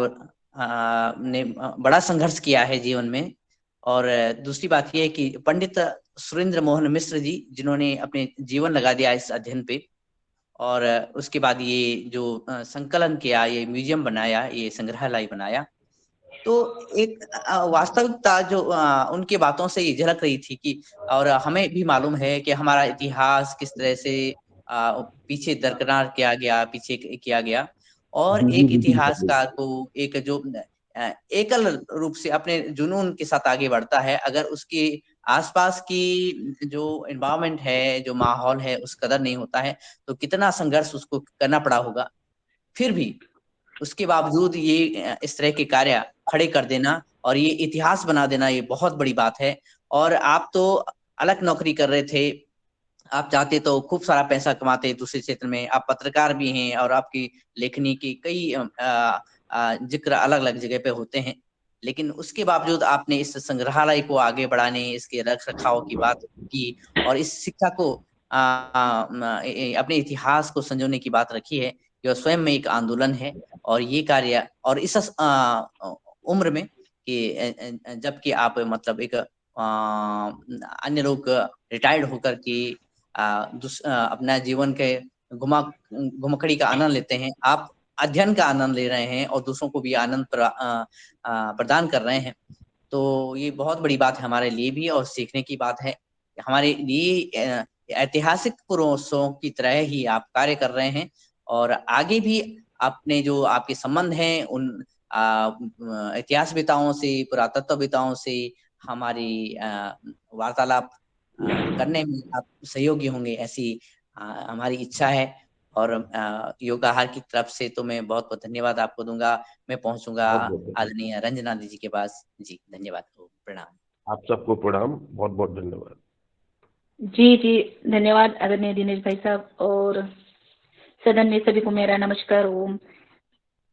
Speaker 1: ने बड़ा संघर्ष किया है जीवन में। और दूसरी बात यह है कि पंडित सुरेंद्र मोहन मिश्र जी, जिन्होंने अपने जीवन लगा दिया इस अध्ययन पे, और उसके बाद ये जो संकलन किया, ये म्यूजियम बनाया, ये संग्रहालय बनाया, तो एक वास्तविकता जो उनकी बातों से ये झलक रही थी कि, और हमें भी मालूम है कि हमारा इतिहास किस तरह से पीछे दरकिनार किया गया, पीछे किया गया। और एक इतिहासकार को एक जो एकल रूप से अपने जुनून के साथ आगे बढ़ता है, अगर उसके आसपास की जो एनवायरनमेंट है, जो माहौल है, उस कदर नहीं होता है, तो कितना संघर्ष उसको करना पड़ा होगा। फिर भी उसके बावजूद ये इस तरह के कार्य खड़े कर देना और ये इतिहास बना देना, ये बहुत बड़ी बात है। और आप तो अलग नौकरी कर रहे थे, आप चाहते तो खूब सारा पैसा कमाते दूसरे क्षेत्र में। आप पत्रकार भी हैं और आपकी लेखनी की कई जिक्र अलग अलग जगह पे होते हैं, लेकिन उसके बावजूद आपने इस संग्रहालय को आगे बढ़ाने, इसके रख रखाव की बात की और इस शिक्षा को अपने इतिहास को संजोने की बात रखी है। यह स्वयं में एक आंदोलन है और ये कार्य और इस उम्र में कि जबकि आप मतलब एक अन्य लोग रिटायर्ड होकर के अपना जीवन के घुमखड़ी का आनंद लेते हैं, आप अध्ययन का आनंद ले रहे हैं और दूसरों को भी आनंद प्रदान कर रहे हैं। तो ये बहुत बड़ी बात है हमारे लिए भी और सीखने की बात है। हमारे लिए ऐतिहासिक पुरुषों की तरह ही आप कार्य कर रहे हैं और आगे भी आपने जो आपके संबंध हैं उन इतिहासविदाओं से, पुरातत्वविदाओं से हमारी वार्तालाप करने में आप सहयोगी होंगे, ऐसी हमारी इच्छा है। और योगाहार की तरफ से तो मैं बहुत बहुत धन्यवाद आपको दूंगा। मैं पहुंचूंगा आदरणीय रंजना जी के पास। जी धन्यवाद, प्रणाम।
Speaker 3: आप सबको प्रणाम, बहुत बहुत धन्यवाद।
Speaker 2: जी जी धन्यवाद आदरणीय दिनेश भाई साहब और सदन में सभी को मेरा नमस्कार। ओम।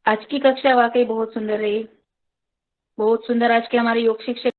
Speaker 2: आज की कक्षा वाकई बहुत सुंदर रही, बहुत सुंदर। आज के हमारे योग शिक्षक